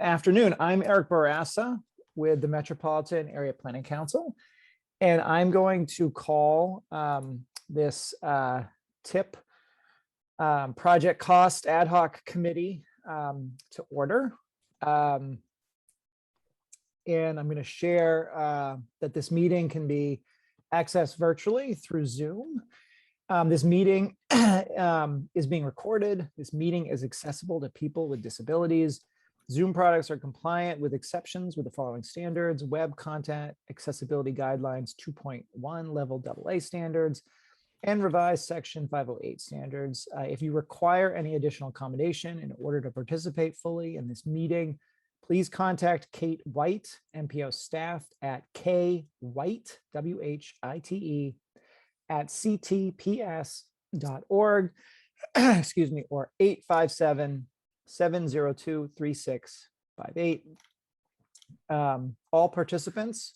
afternoon. I'm Eric Barassa with the Metropolitan Area Planning Council, and I'm going to call this TIP Project Cost Ad Hoc Committee to order. And I'm going to share that this meeting can be accessed virtually through Zoom. This meeting is being recorded. This meeting is accessible to people with disabilities. Zoom products are compliant with exceptions with the following standards: Web Content Accessibility Guidelines 2.1 Level AA standards, and revised Section 508 standards. If you require any additional accommodation in order to participate fully in this meeting, please contact Kate White, MPO staff at kwhite, W-H-I-T-E, at ctps.org, excuse me, or 857-702-3658. All participants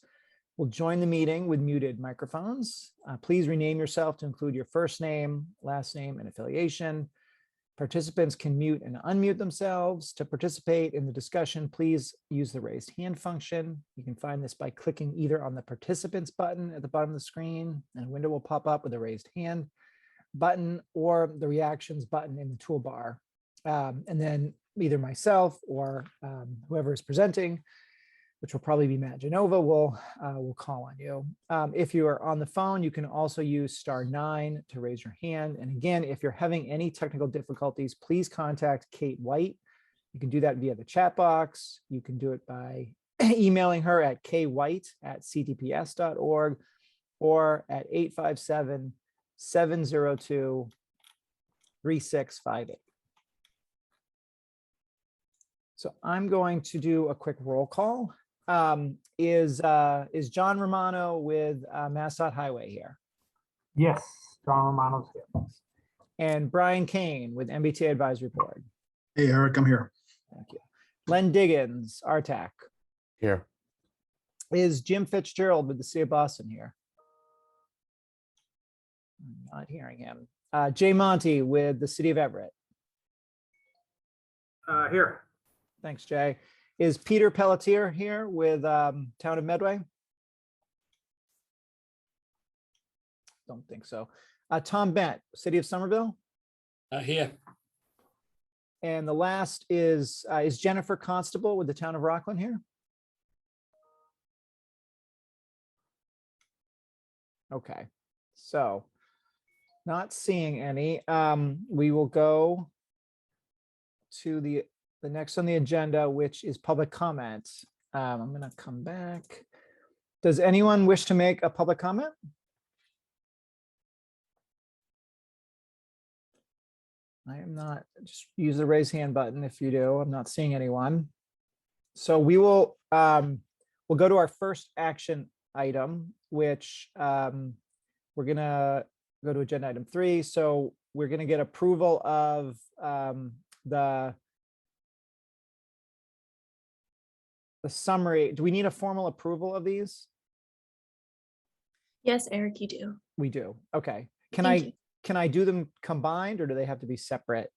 will join the meeting with muted microphones. Please rename yourself to include your first name, last name, and affiliation. Participants can mute and unmute themselves. To participate in the discussion, please use the raised hand function. You can find this by clicking either on the participants button at the bottom of the screen, and a window will pop up with a raised hand button, or the reactions button in the toolbar. And then either myself or whoever is presenting, which will probably be Matt Genova, will call on you. If you are on the phone, you can also use *9 to raise your hand. And again, if you're having any technical difficulties, please contact Kate White. You can do that via the chat box. You can do it by emailing her at kwhite@ctps.org or at 857-702-3658. So I'm going to do a quick roll call. Is John Romano with MassDOT Highway here? Yes, John Romano's here. And Brian Kane with MBTA Advisory Board. Hey, Eric, I'm here. Thank you. Len Diggins, RTAC. Here. Is Jim Fitzgerald with the City of Boston here? I'm not hearing him. Jay Monty with the City of Everett. Here. Thanks, Jay. Is Peter Pelletier here with Town of Medway? Don't think so. Tom Bent, City of Somerville? Here. And the last is Jennifer Constable with the Town of Rockland here? Okay, so not seeing any. We will go to the next on the agenda, which is public comment. I'm going to come back. Does anyone wish to make a public comment? I am not. Just use the raise hand button if you do. I'm not seeing anyone. So we will we'll go to our first action item, which we're going to go to agenda item 3. So we're going to get approval of the summary. Do we need a formal approval of these? Yes, Eric, you do. We do. Okay. Thank you. Can I do them combined, or do they have to be separate?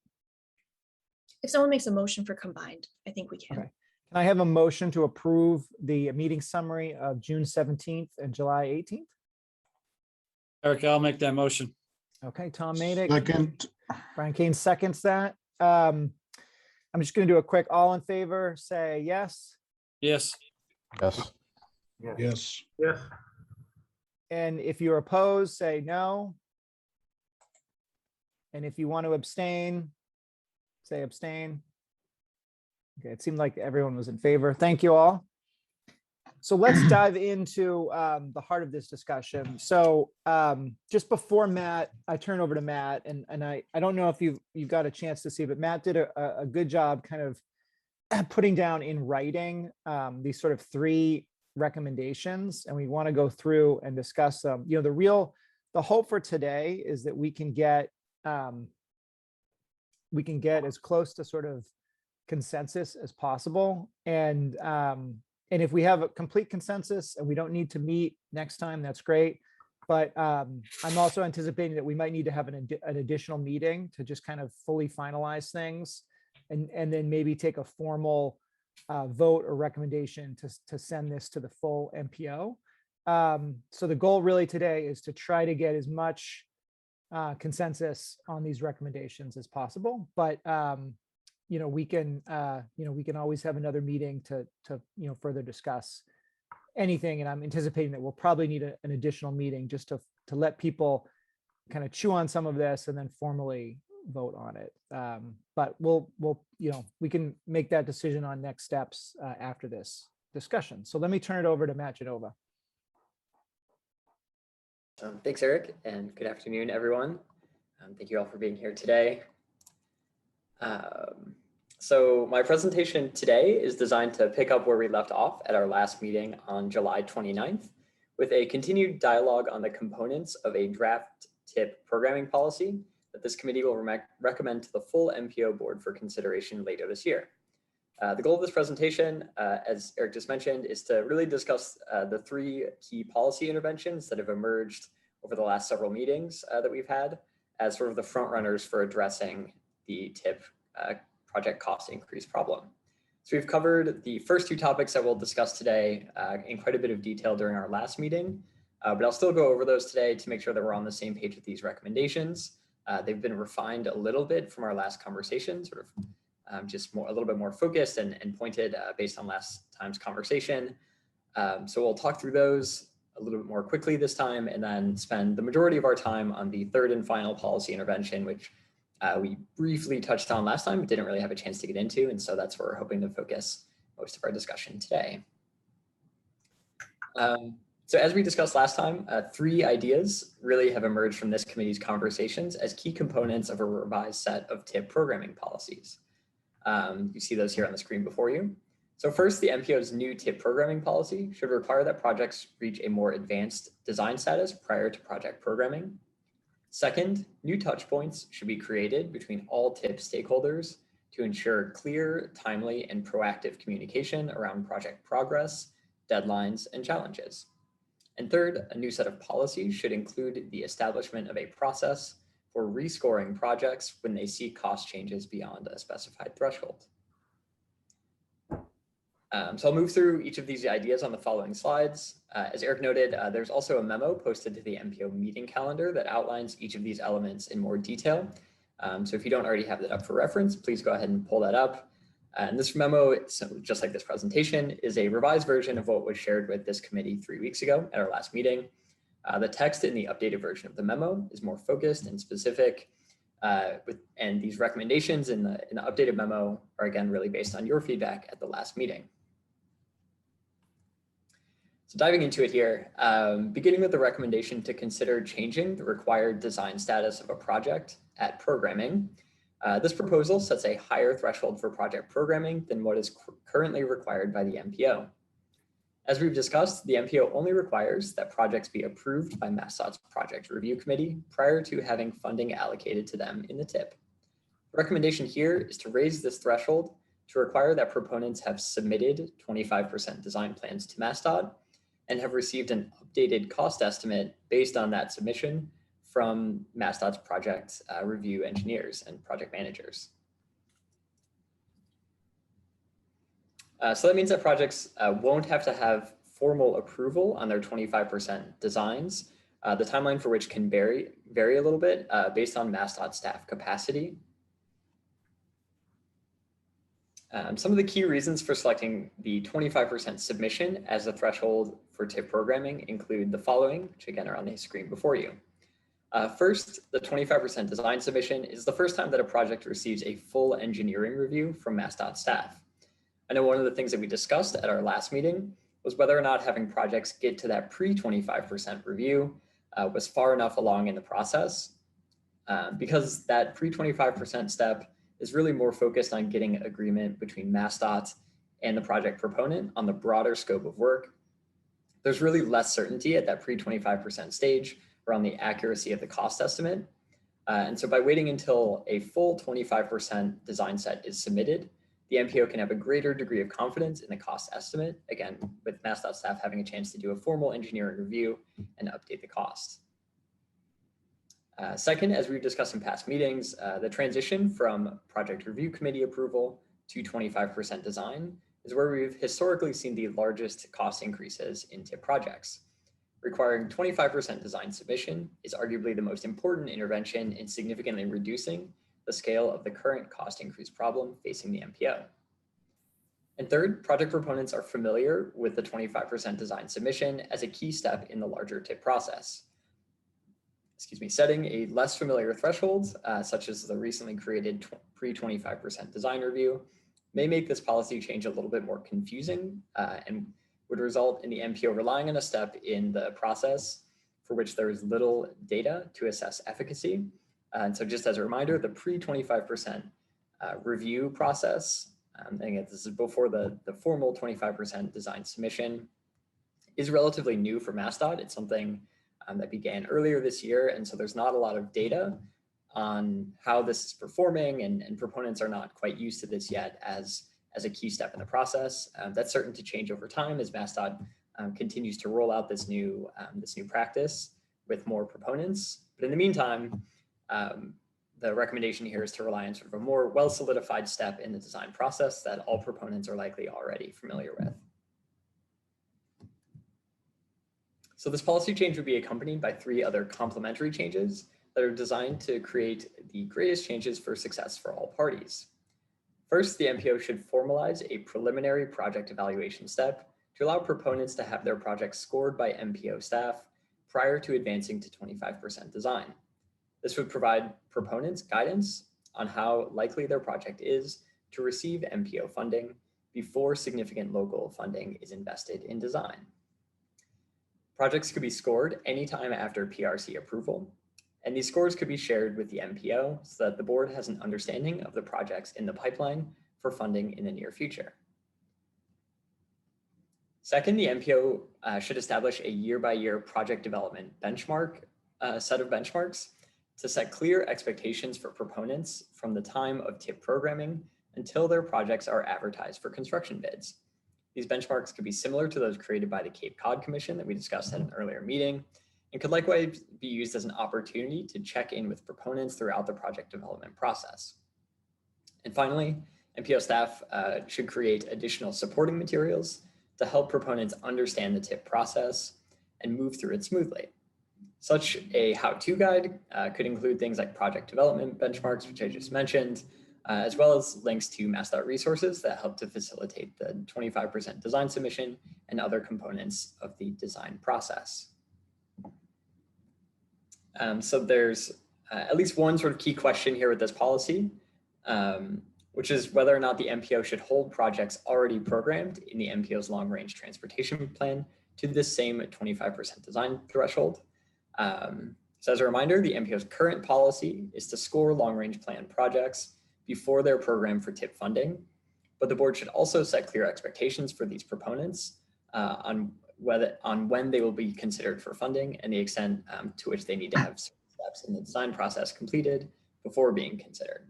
If someone makes a motion for combined, I think we can. Okay. Can I have a motion to approve the meeting summary of June 17th and July 18th? Eric, I'll make that motion. Okay, Tom made it. Second. Brian Kane seconds that. I'm just going to do a quick all in favor, say yes. Yes. Yes. Yes. Yes. And if you're opposed, say no. And if you want to abstain, say abstain. Okay, it seemed like everyone was in favor. Thank you all. So let's dive into the heart of this discussion. So just before Matt, I turn over to Matt, and I don't know if you've got a chance to see, but Matt did a good job kind of putting down in writing these sort of 3 recommendations, and we want to go through and discuss them. You know, the hope for today is that we can get as close to sort of consensus as possible, and if we have a complete consensus and we don't need to meet next time, that's great. But I'm also anticipating that we might need to have an additional meeting to just kind of fully finalize things, and then maybe take a formal vote or recommendation to send this to the full MPO. So the goal really today is to try to get as much consensus on these recommendations as possible. But we can always have another meeting to further discuss anything. And I'm anticipating that we'll probably need an additional meeting just to let people kind of chew on some of this and then formally vote on it. But we can make that decision on next steps after this discussion. So let me turn it over to Matt Genova. Thanks, Eric, and good afternoon, everyone. Thank you all for being here today. So my presentation today is designed to pick up where we left off at our last meeting on July 29th, with a continued dialogue on the components of a draft TIP programming policy that this committee will recommend to the full MPO board for consideration later this year. The goal of this presentation, as Eric just mentioned, is to really discuss the three key policy interventions that have emerged over the last several meetings that we've had as sort of the front runners for addressing the TIP project cost increase problem. So we've covered the first two topics that we'll discuss today in quite a bit of detail during our last meeting, but I'll still go over those today to make sure that we're on the same page with these recommendations. They've been refined a little bit from our last conversation, sort of just a little bit more focused and pointed based on last time's conversation. So we'll talk through those a little bit more quickly this time and then spend the majority of our time on the third and final policy intervention, which we briefly touched on last time, but didn't really have a chance to get into. And so that's where we're hoping to focus most of our discussion today. So as we discussed last time, three ideas really have emerged from this committee's conversations as key components of a revised set of TIP programming policies. You see those here on the screen before you. So first, the MPO's new TIP programming policy should require that projects reach a more advanced design status prior to project programming. Second, new touch points should be created between all TIP stakeholders to ensure clear, timely, and proactive communication around project progress, deadlines, and challenges. And third, a new set of policies should include the establishment of a process for rescoring projects when they see cost changes beyond a specified threshold. So I'll move through each of these ideas on the following slides. As Eric noted, there's also a memo posted to the MPO meeting calendar that outlines each of these elements in more detail. So if you don't already have that up for reference, please go ahead and pull that up. And this memo, just like this presentation, is a revised version of what was shared with this committee 3 weeks ago at our last meeting. The text in the updated version of the memo is more focused and specific, and these recommendations in the updated memo are again really based on your feedback at the last meeting. So diving into it here, beginning with the recommendation to consider changing the required design status of a project at programming. This proposal sets a higher threshold for project programming than what is currently required by the MPO. As we've discussed, the MPO only requires that projects be approved by MassDOT's Project Review Committee prior to having funding allocated to them in the TIP. The recommendation here is to raise this threshold to require that proponents have submitted 25% design plans to MassDOT and have received an updated cost estimate based on that submission from MassDOT's project review engineers and project managers. So that means that projects won't have to have formal approval on their 25% designs, the timeline for which can vary a little bit based on MassDOT staff capacity. Some of the key reasons for selecting the 25% submission as a threshold for TIP programming include the following, which again are on the screen before you. First, the 25% design submission is the first time that a project receives a full engineering review from MassDOT staff. I know one of the things that we discussed at our last meeting was whether or not having projects get to that pre-25% review was far enough along in the process, because that pre-25% step is really more focused on getting agreement between MassDOT and the project proponent on the broader scope of work. There's really less certainty at that pre-25% stage around the accuracy of the cost estimate. And so by waiting until a full 25% design set is submitted, the MPO can have a greater degree of confidence in the cost estimate, again, with MassDOT staff having a chance to do a formal engineering review and update the cost. Second, as we've discussed in past meetings, the transition from project review committee approval to 25% design is where we've historically seen the largest cost increases in TIP projects. Requiring 25% design submission is arguably the most important intervention in significantly reducing the scale of the current cost increase problem facing the MPO. And third, project proponents are familiar with the 25% design submission as a key step in the larger TIP process. Setting a less familiar threshold, such as the recently created pre-25% design review, may make this policy change a little bit more confusing and would result in the MPO relying on a step in the process for which there is little data to assess efficacy. And so just as a reminder, the pre-25% review process, and again, this is before the formal 25% design submission, is relatively new for MassDOT. It's something that began earlier this year. And so there's not a lot of data on how this is performing, and proponents are not quite used to this yet as a key step in the process. That's certain to change over time as MassDOT continues to roll out this new practice with more proponents. But in the meantime, the recommendation here is to rely on sort of a more well-solidified step in the design process that all proponents are likely already familiar with. So this policy change would be accompanied by 3 other complementary changes that are designed to create the greatest changes for success for all parties. First, the MPO should formalize a preliminary project evaluation step to allow proponents to have their projects scored by MPO staff prior to advancing to 25% design. This would provide proponents guidance on how likely their project is to receive MPO funding before significant local funding is invested in design. Projects could be scored anytime after PRC approval, and these scores could be shared with the MPO so that the board has an understanding of the projects in the pipeline for funding in the near future. Second, the MPO should establish a year-by-year project development benchmark, set of benchmarks to set clear expectations for proponents from the time of TIP programming until their projects are advertised for construction bids. These benchmarks could be similar to those created by the Cape Cod Commission that we discussed at an earlier meeting, and could likewise be used as an opportunity to check in with proponents throughout the project development process. And finally, MPO staff should create additional supporting materials to help proponents understand the TIP process and move through it smoothly. Such a how-to guide could include things like project development benchmarks, which I just mentioned, as well as links to MassDOT resources that help to facilitate the 25% design submission and other components of the design process. So there's at least one sort of key question here with this policy, which is whether or not the MPO should hold projects already programmed in the MPO's long-range transportation plan to this same 25% design threshold. So as a reminder, the MPO's current policy is to score long-range plan projects before they're programmed for TIP funding, but the board should also set clear expectations for these proponents on when they will be considered for funding and the extent to which they need to have steps in the design process completed before being considered.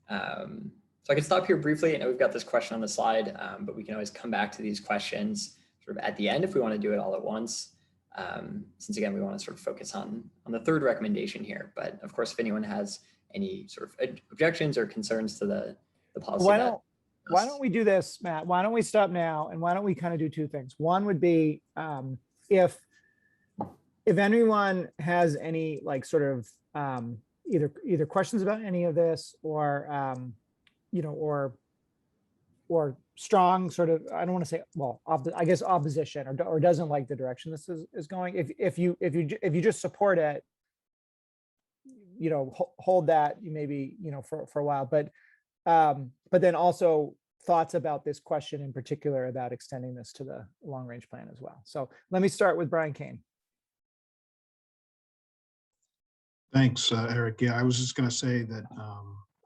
So I can stop here briefly. I know we've got this question on the slide, but we can always come back to these questions sort of at the end if we want to do it all at once. Since again, we want to sort of focus on the third recommendation here. But of course, if anyone has any sort of objections or concerns to the policy. Why don't we do this, Matt? Why don't we stop now? And why don't we kind of do 2 things? One would be if anyone has any like sort of either questions about any of this or you know, or strong sort of, I don't want to say, well, I guess opposition or doesn't like the direction this is going. If you just support it, you know, hold that maybe, you know, for a while, but then also thoughts about this question in particular about extending this to the long range plan as well. So let me start with Brian Kane. Thanks, Eric. Yeah, I was just going to say that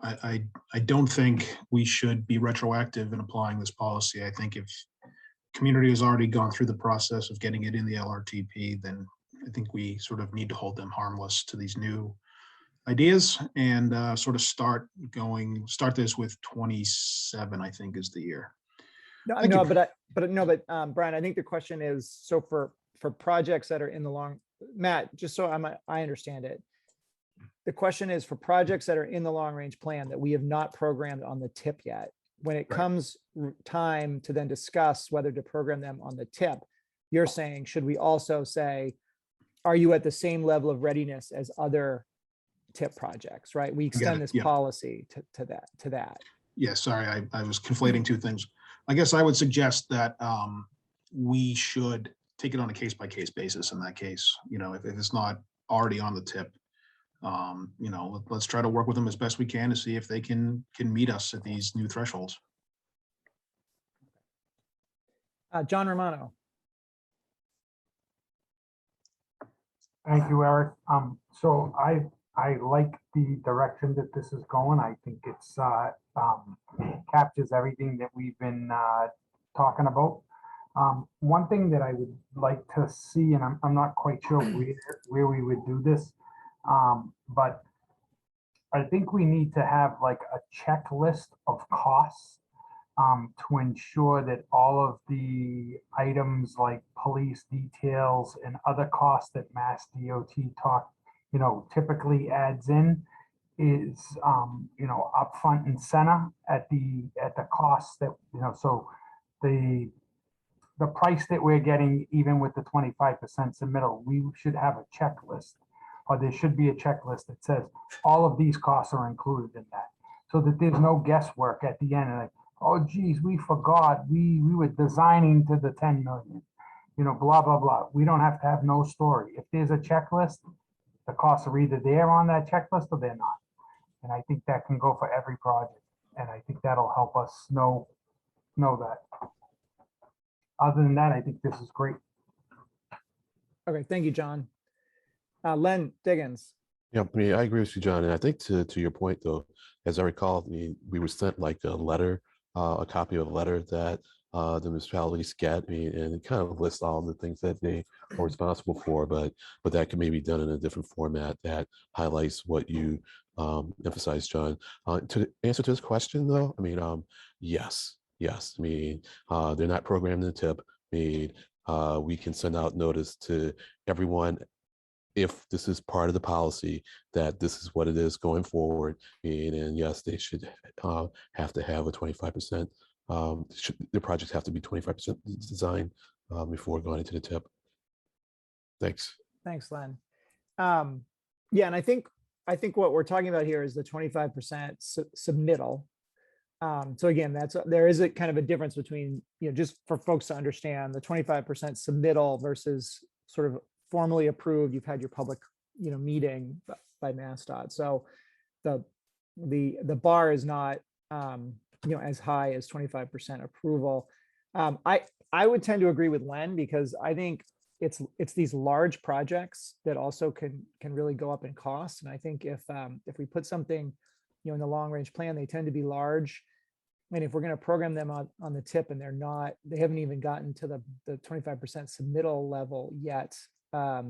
I don't think we should be retroactive in applying this policy. I think if community has already gone through the process of getting it in the LRTP, then I think we sort of need to hold them harmless to these new ideas and sort of start this with 27, I think is the year. But Brian, I think the question is, so for projects that are in the Matt, just so I understand it, the question is for projects that are in the long range plan that we have not programmed on the TIP yet, when it Right. comes time to then discuss whether to program them on the tip, you're saying, should we also say, are you at the same level of readiness as other tip projects, right? We extend it, this yeah. policy to that. Yeah, sorry, I was conflating two things. I guess I would suggest that we should take it on a case-by-case basis in that case. You know, if it's not already on the tip, you know, let's try to work with them as best we can to see if they can meet us at these new thresholds. John Romano. Thank you, Eric. So I like the direction that this is going. I think it's captures everything that we've been talking about. One thing that I would like to see, and I'm not quite sure where we would do this, but I think we need to have like a checklist of costs to ensure that all of the items like police details and other costs that Mass DOT typically adds in is, upfront and center at the cost that, so the price that we're getting, even with the 25% submittal, we should have a checklist, or there should be a checklist that says all of these costs are included in that, so that there's no guesswork at the end. Like, oh, geez, we forgot, we were designing to the 10 million, blah, blah, blah. We don't have to have no story. If there's a checklist, the costs are either there on that checklist or they're not. And I think that can go for every project. And I think that'll help us know that. Other than that, I think this is great. Okay, thank you, John. Len Diggins. Yeah, I mean, I agree with you, John. And I think to your point, though, as I recall, I mean, we were sent like a letter, a copy of a letter that the municipalities get, I mean, and it kind of lists all the things that they are responsible for, but that can maybe be done in a different format that highlights what you emphasized, John. To answer to this question, though, I mean, yes. I mean, they're not programmed in the tip. I mean, we can send out notice to everyone if this is part of the policy that this is what it is going forward. I mean, and yes, they should have to have a 25%. The projects have to be 25% design before going into the tip. Thanks. Thanks, Len. Yeah, and I think what we're talking about here is the 25% submittal. So again, there is a kind of a difference between, just for folks to understand, the 25% submittal versus sort of formally approved. You've had your public, meeting by MassDOT. So the bar is not, as high as 25% approval. I would tend to agree with Len, because I think it's these large projects that also can really go up in cost. And I think if we put something, in the long range plan, they tend to be large. And if we're going to program them on the tip and they haven't even gotten to the 25% submittal level yet, I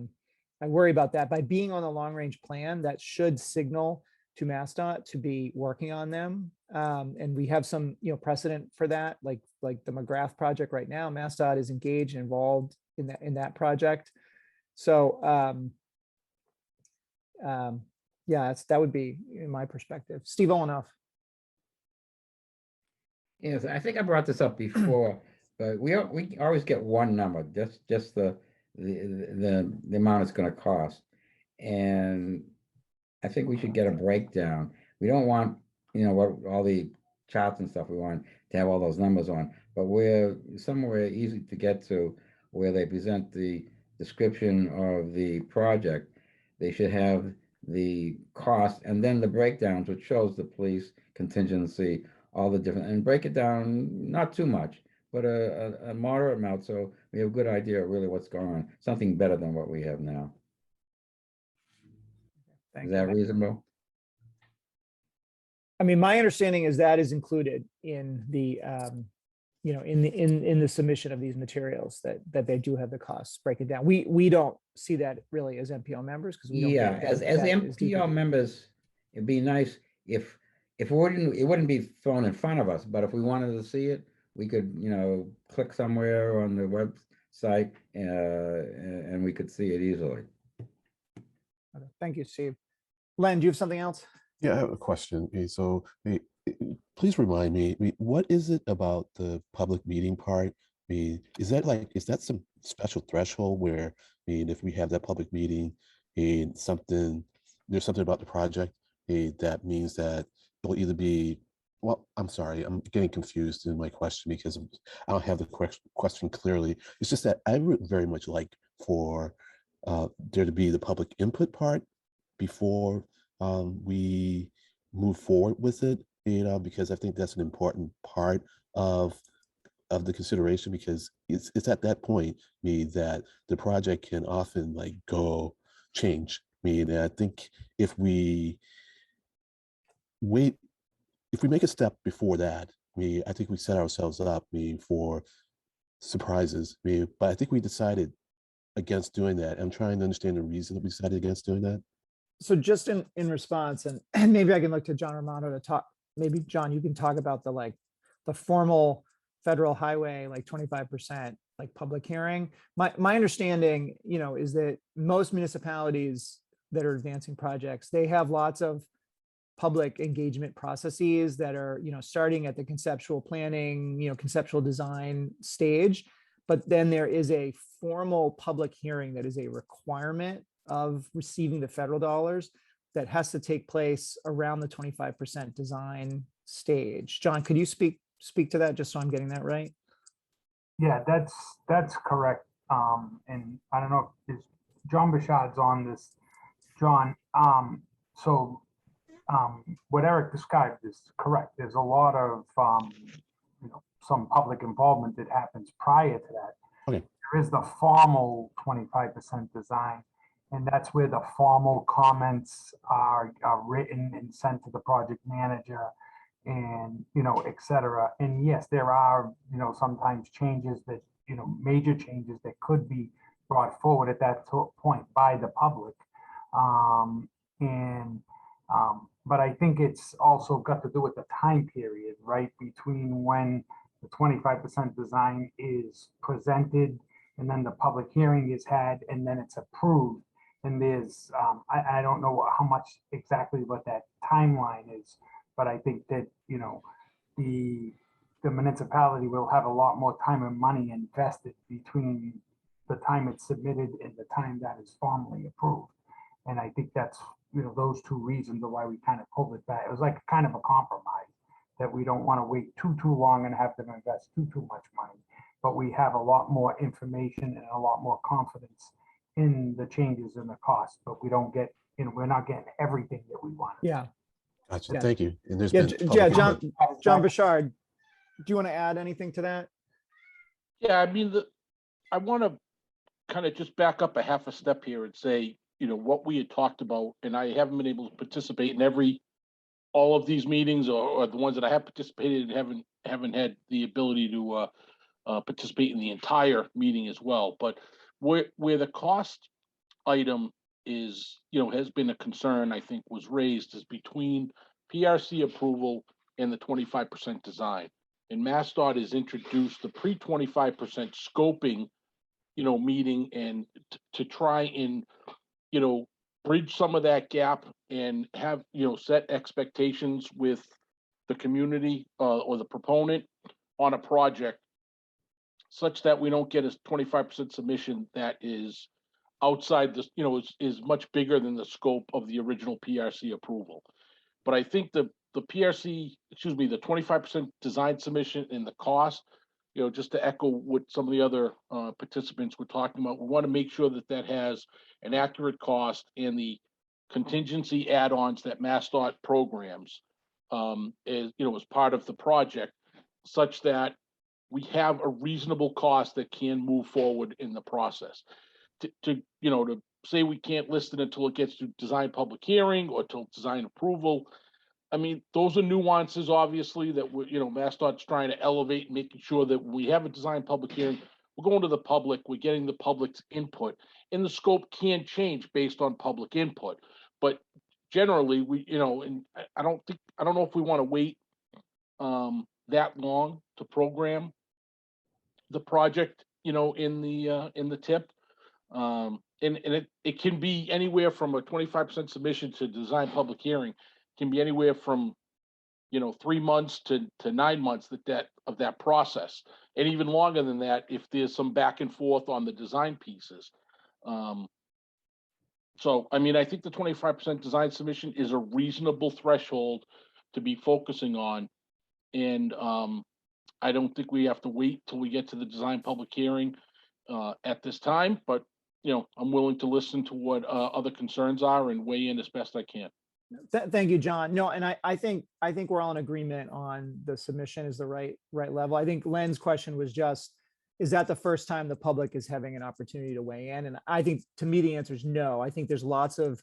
worry about that. By being on the long range plan, that should signal to MassDOT to be working on them. And we have some, precedent for that, like the McGrath project right now. MassDOT is engaged and involved in that project. So yeah, that would be in my perspective. Steve Olenoff. Yes, I think I brought this up before, but we always get one number, just the amount it's going to cost, and I think we should get a breakdown. We don't want, what all the charts and stuff, we want to have all those numbers on, but we're somewhere easy to get to where they present the description of the project. They should have the cost and then the breakdowns, which shows the police contingency, all the different, and break it down, not too much, but a moderate amount, so we have a good idea of really what's going on, something better than what we have now. Is that reasonable? I mean, my understanding is that is included in the, in the submission of these materials, that they do have the costs, break it down. We don't see that really as MPO members, because we don't. Yeah, as MPO members, it'd be nice if it wouldn't be thrown in front of us, but if we wanted to see it, we could, click somewhere on the website and we could see it easily. Okay, thank you, Steve. Len, do you have something else? Yeah, I have a question. So please remind me, what is it about the public meeting part? Is that some special threshold where, if we have that public meeting and there's something about the project, that means that it'll either be, well, I'm sorry, I'm getting confused in my question because I don't have the question clearly. It's just that I would very much like for there to be the public input part before we move forward with it, because I think that's an important part of the consideration, because it's at that point, that the project can often like go change. And I think if we wait, if we make a step before that, I think we set ourselves up, for surprises. But I think we decided against doing that. I'm trying to understand the reason that we decided against doing that. So just in response, and maybe I can look to John Romano to talk, maybe John, you can talk about the formal federal highway, like 25%, like public hearing. My understanding, is that most municipalities that are advancing projects, they have lots of public engagement processes that are, starting at the conceptual planning, conceptual design stage. But then there is a formal public hearing that is a requirement of receiving the federal dollars that has to take place around the 25% design stage. John, could you speak to that just so I'm getting that right? Yeah, that's correct. And I don't know if John Bouchard's on this. John, what Eric described is correct. There's a lot of some public involvement that happens prior to that. Okay. There is the formal 25% design, and that's where the formal comments are written and sent to the project manager, and et cetera. And yes, there are sometimes changes that major changes that could be brought forward at that point by the public, but I think it's also got to do with the time period, right, between when the 25% design is presented and then the public hearing is had and then it's approved. And there's, I don't know how much exactly what that timeline is, but I think that, the municipality will have a lot more time and money invested between the time it's submitted and the time that is formally approved. And I think that's, those two reasons are why we kind of pulled it back. It was like kind of a compromise that we don't want to wait too long and have them invest too much money. But we have a lot more information and a lot more confidence in the changes in the cost, but we don't get, we're not getting everything that we want. Yeah. Gotcha. Yeah. Thank you. And there's Yeah, been yeah, public input. John Bouchard, do you want to add anything to that? Yeah, I mean, I want to kind of just back up a half a step here and say, what we had talked about, and I haven't been able to participate in all of these meetings, or the ones that I have participated in haven't had the ability to participate in the entire meeting as well. But where the cost item is, has been a concern, I think was raised, is between PRC approval and the 25% design. And MassDOT has introduced the pre-25% scoping, meeting, and to try and, bridge some of that gap and have, set expectations with the community or the proponent on a project, such that we don't get a 25% submission that is outside this, is much bigger than the scope of the original PRC approval. But I think the 25% design submission and the cost, just to echo what some of the other participants were talking about, we want to make sure that that has an accurate cost, and the contingency add-ons that MassDOT programs as part of the project, such that we have a reasonable cost that can move forward in the process. To say we can't list it until it gets to design public hearing or till design approval. I mean, those are nuances, obviously, that MassDOT's trying to elevate, making sure that when we have a design public hearing, we're going to the public, we're getting the public's input, and the scope can change based on public input. But generally, and I don't know if we want to wait that long to program the project, in the tip. And it can be anywhere from a 25% submission to design public hearing, can be anywhere from 3 months to 9 months of that process, and even longer than that if there's some back and forth on the design pieces. So, I mean, I think the 25% design submission is a reasonable threshold to be focusing on. And I don't think we have to wait till we get to the design public hearing at this time, but, I'm willing to listen to what other concerns are and weigh in as best I can. Thank you, John. No, and I think we're all in agreement on the submission is the right level. I think Len's question was just, is that the first time the public is having an opportunity to weigh in? And I think, to me, the answer is no. I think there's lots of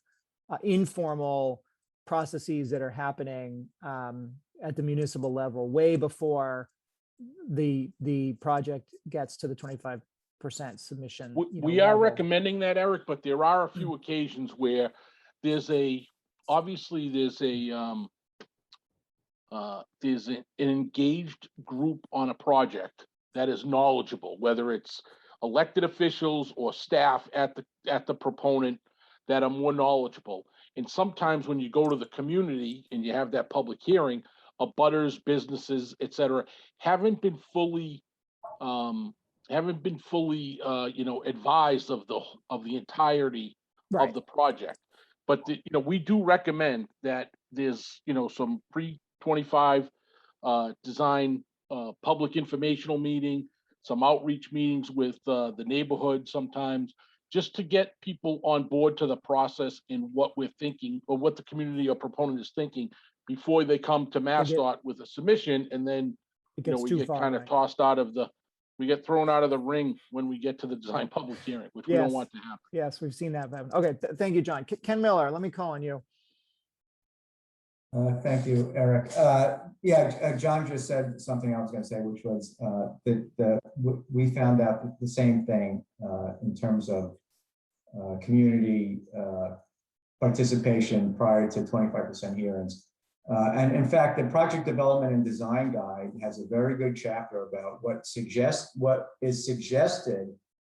informal processes that are happening at the municipal level way before the project gets to the 25% submission. We are level. recommending that, Eric, but there are a few occasions where there's an engaged group on a project that is knowledgeable, whether it's elected officials or staff at the proponent that are more knowledgeable. And sometimes when you go to the community and you have that public hearing, abutters, businesses, et cetera, haven't been fully advised of the entirety of the project. But we do recommend that there's some pre-25 design public informational meeting, some outreach meetings with the neighborhood sometimes, just to get people on board to the process in what we're thinking or what the community or proponent is thinking before they come to MassDOT with a submission, and then we get kind of tossed out of we get thrown out of the ring when we get to the design public hearing, which we don't want to happen. Yes, we've seen that happen. Okay, thank you, John. Ken Miller, let me call on you. Thank you, Eric. John just said something I was going to say, which was that we found out the same thing in terms of community participation prior to 25% hearings. And in fact, the project development and design guide has a very good chapter about what is suggested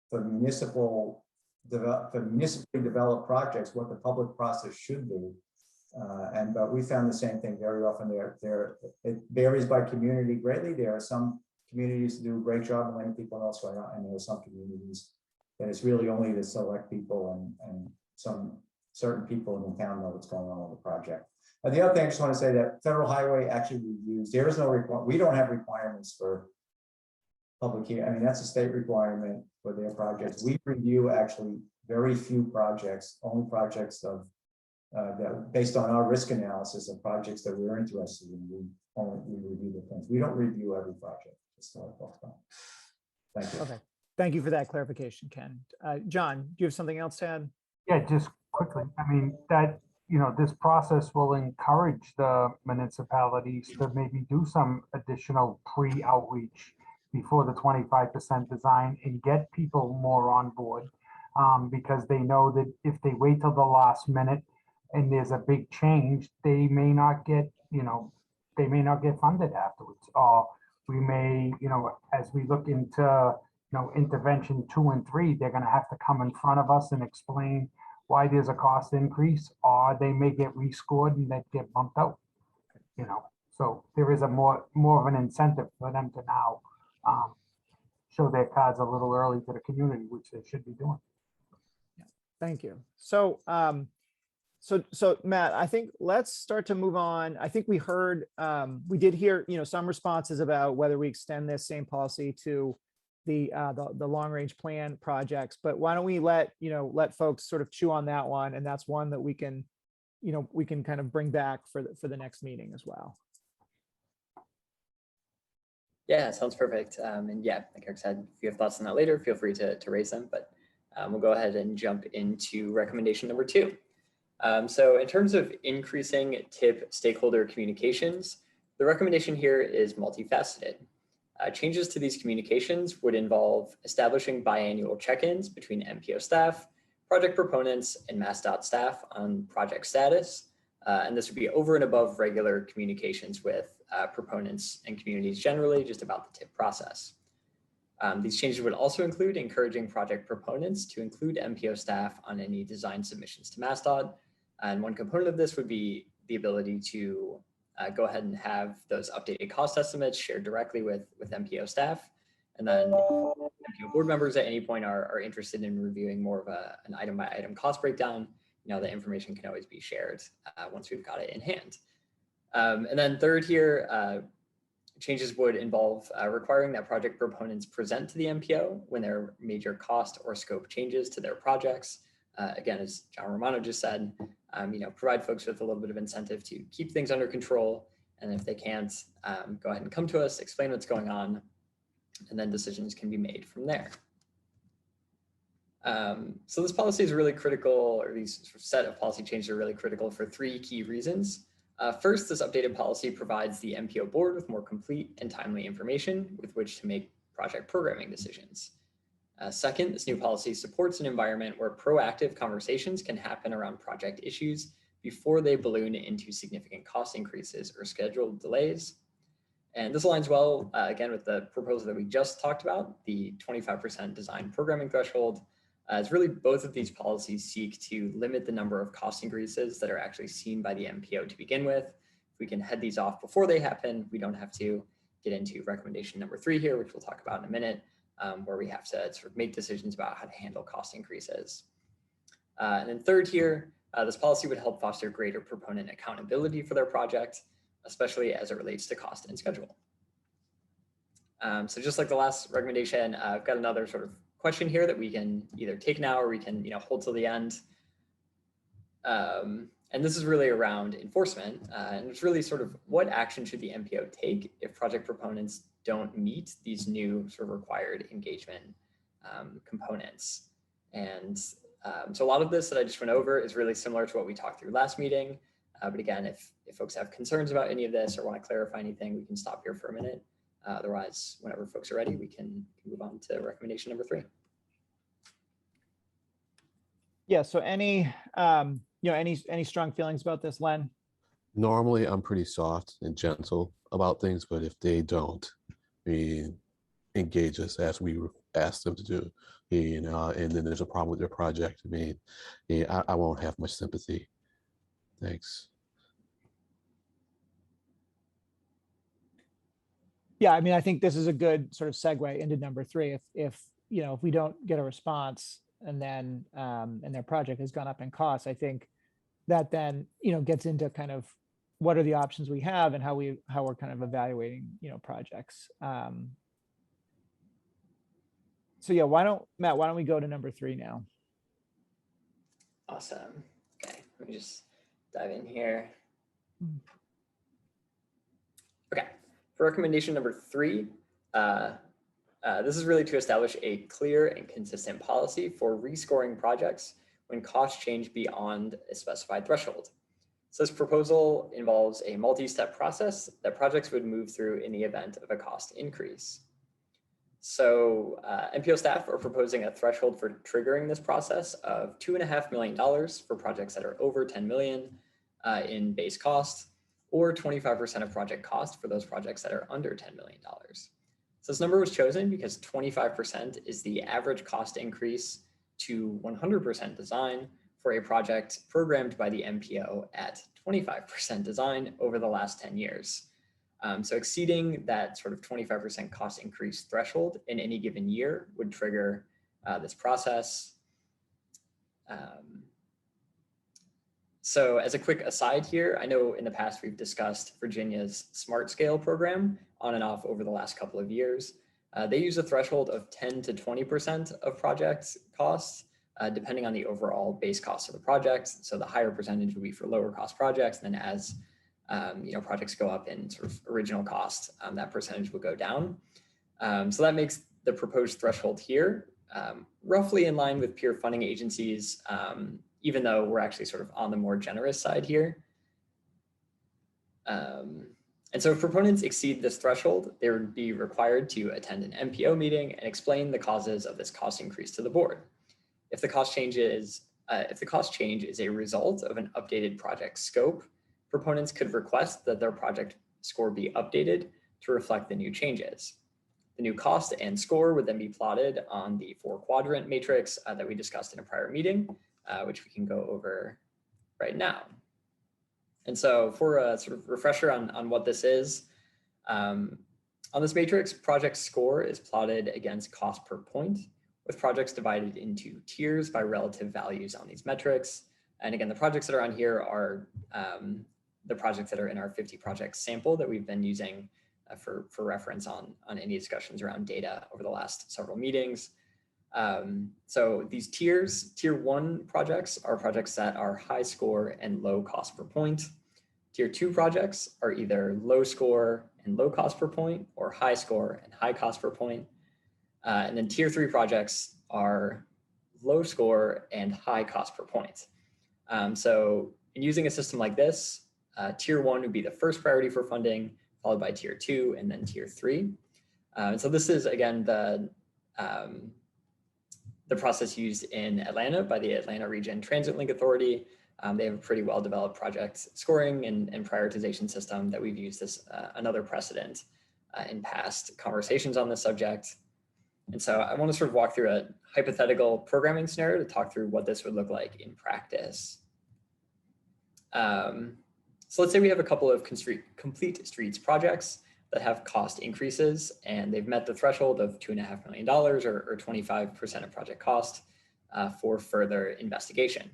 for municipally developed projects, what the public process should be. But we found the same thing very often. It varies by community greatly. There are some communities that do a great job of letting people know, and there are some communities that it's really only the select people and some certain people in the town know what's going on with the project. The other thing I just want to say that Federal Highway actually reviews. There is no requirement. We don't have requirements for public hearing. I mean, that's a state requirement for their projects. We review actually very few projects, only projects of that based on our risk analysis of projects that we're interested in. We review the things. We don't review every project. Thank you. Okay, thank you for that clarification, Ken. John, do you have something else to add? Yeah, just quickly. I mean, that, this process will encourage the municipalities to maybe do some additional pre-outreach before the 25% design and get people more on board, because they know that if they wait till the last minute and there's a big change, they may not get, funded afterwards. Or we may, as we look into, intervention 2 and 3, they're going to have to come in front of us and explain why there's a cost increase, or they may get rescored and they get bumped out. So there is a more of an incentive for them to now show their cards a little early to the community, which they should be doing. Yeah, thank you. So, so Matt, I think let's start to move on. I think we did hear, some responses about whether we extend this same policy to the long range plan projects, but why don't we let folks sort of chew on that one, and that's one that we can kind of bring back for the next meeting as well. Yeah, sounds perfect. And yeah, like Eric said, if you have thoughts on that later, feel free to raise them, but we'll go ahead and jump into recommendation number 2. So in terms of increasing TIP stakeholder communications, the recommendation here is multifaceted. Changes to these communications would involve establishing biannual check-ins between MPO staff, project proponents, and MassDOT staff on project status. And this would be over and above regular communications with proponents and communities generally, just about the TIP process. These changes would also include encouraging project proponents to include MPO staff on any design submissions to MassDOT. And one component of this would be the ability to go ahead and have those updated cost estimates shared directly with MPO staff. And then MPO board members at any point are interested in reviewing more of an item by item cost breakdown, the information can always be shared once we've got it in hand. And then third here, changes would involve requiring that project proponents present to the MPO when there are major cost or scope changes to their projects. Again, as John Romano just said, provide folks with a little bit of incentive to keep things under control. And if they can't, go ahead and come to us, explain what's going on, and then decisions can be made from there. So this policy is really critical, or these set of policy changes are really critical for three key reasons. First, this updated policy provides the MPO board with more complete and timely information with which to make project programming decisions. Second, this new policy supports an environment where proactive conversations can happen around project issues before they balloon into significant cost increases or scheduled delays. And this aligns well, again, with the proposal that we just talked about, the 25% design programming threshold. It's really both of these policies seek to limit the number of cost increases that are actually seen by the MPO to begin with. If we can head these off before they happen, we don't have to get into recommendation number 3 here, which we'll talk about in a minute, where we have to sort of make decisions about how to handle cost increases. And then third here, this policy would help foster greater proponent accountability for their project, especially as it relates to cost and schedule. So just like the last recommendation, I've got another sort of question here that we can either take now or we can hold till the end. And this is really around enforcement. And it's really sort of what action should the MPO take if project proponents don't meet these new sort of required engagement components. And so a lot of this that I just went over is really similar to what we talked through last meeting. But again, if folks have concerns about any of this or want to clarify anything, we can stop here for a minute. Otherwise, whenever folks are ready, we can move on to recommendation number 3. Yeah. So any strong feelings about this, Len? Normally, I'm pretty soft and gentle about things, but if they don't, engage us as we ask them to do, and then there's a problem with their project, I won't have much sympathy. Thanks. Yeah, I think this is a good sort of segue into number 3. If we don't get a response and then and their project has gone up in cost, I think that then gets into kind of what are the options we have and how we're kind of evaluating projects. So yeah, Matt, why don't we go to number 3 now? Awesome. Okay, let me just dive in here. Okay, for recommendation number 3, this is really to establish a clear and consistent policy for rescoring projects when costs change beyond a specified threshold. So this proposal involves a multi-step process that projects would move through in the event of a cost increase. So MPO staff are proposing a threshold for triggering this process of $2.5 million for projects that are over 10 million in base cost, or 25% of project cost for those projects that are under $10 million. So this number was chosen because 25% is the average cost increase to 100% design for a project programmed by the MPO at 25% design over the last 10 years. So exceeding that sort of 25% cost increase threshold in any given year would trigger this process. So as a quick aside here, I know in the past we've discussed Virginia's Smart Scale program on and off over the last couple of years. They use a threshold of 10 to 20% of project costs, depending on the overall base cost of the project. So the higher percentage would be for lower cost projects. And then as projects go up in sort of original cost, that percentage will go down. So that makes the proposed threshold here roughly in line with peer funding agencies, even though we're actually sort of on the more generous side here. And so if proponents exceed this threshold, they would be required to attend an MPO meeting and explain the causes of this cost increase to the board. If the cost change is a result of an updated project scope, proponents could request that their project score be updated to reflect the new changes. The new cost and score would then be plotted on the 4-quadrant matrix that we discussed in a prior meeting, which we can go over right now. And so for a sort of refresher on what this is, on this matrix, project score is plotted against cost per point, with projects divided into tiers by relative values on these metrics. And again, the projects that are on here are the projects that are in our 50 projects sample that we've been using for reference on any discussions around data over the last several meetings. So these tiers, tier 1 projects are projects that are high score and low cost per point. Tier 2 projects are either low score and low cost per point, or high score and high cost per point. And then tier 3 projects are low score and high cost per point. So in using a system like this, tier 1 would be the first priority for funding, followed by tier 2 and then tier 3. And so this is, again, the process used in Atlanta by the Atlanta Region Transit Link Authority. They have a pretty well-developed project scoring and prioritization system that we've used as another precedent in past conversations on this subject. And so I want to sort of walk through a hypothetical programming scenario to talk through what this would look like in practice. So let's say we have a couple of complete streets projects that have cost increases, and they've met the threshold of $2.5 million or 25% of project cost for further investigation.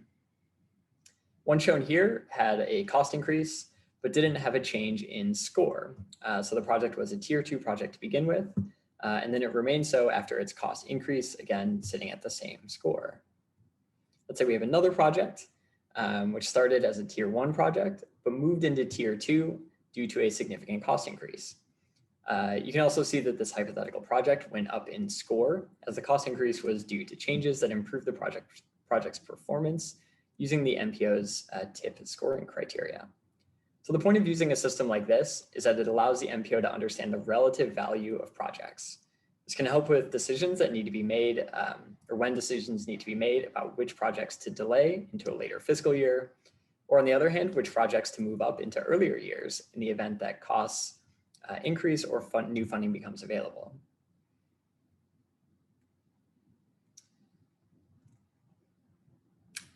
One shown here had a cost increase, but didn't have a change in score. So the project was a tier 2 project to begin with, and then it remained so after its cost increase, again, sitting at the same score. Let's say we have another project, which started as a tier 1 project, but moved into tier 2 due to a significant cost increase. You can also see that this hypothetical project went up in score as the cost increase was due to changes that improved the project's performance using the MPO's TIP scoring criteria. So the point of using a system like this is that it allows the MPO to understand the relative value of projects. This can help with decisions that need to be made, or when decisions need to be made about which projects to delay into a later fiscal year, or on the other hand, which projects to move up into earlier years in the event that costs increase or new funding becomes available.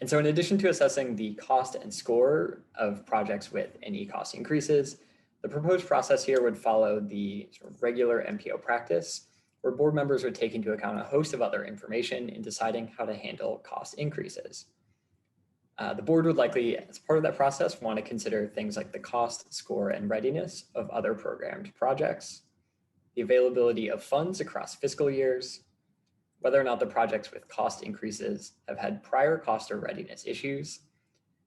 And so in addition to assessing the cost and score of projects with any cost increases, the proposed process here would follow the sort of regular MPO practice, where board members would take into account a host of other information in deciding how to handle cost increases. The board would likely, as part of that process, want to consider things like the cost, score, and readiness of other programmed projects, the availability of funds across fiscal years, whether or not the projects with cost increases have had prior cost or readiness issues,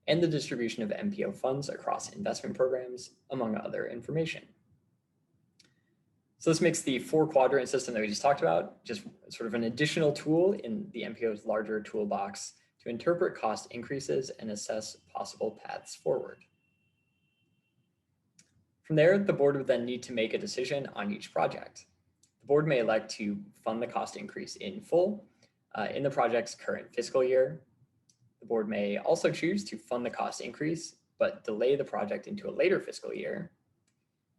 and the distribution of MPO funds across investment programs, among other information. So this makes the 4-quadrant system that we just talked about just sort of an additional tool in the MPO's larger toolbox to interpret cost increases and assess possible paths forward. From there, the board would then need to make a decision on each project. The board may elect to fund the cost increase in full in the project's current fiscal year. The board may also choose to fund the cost increase, but delay the project into a later fiscal year.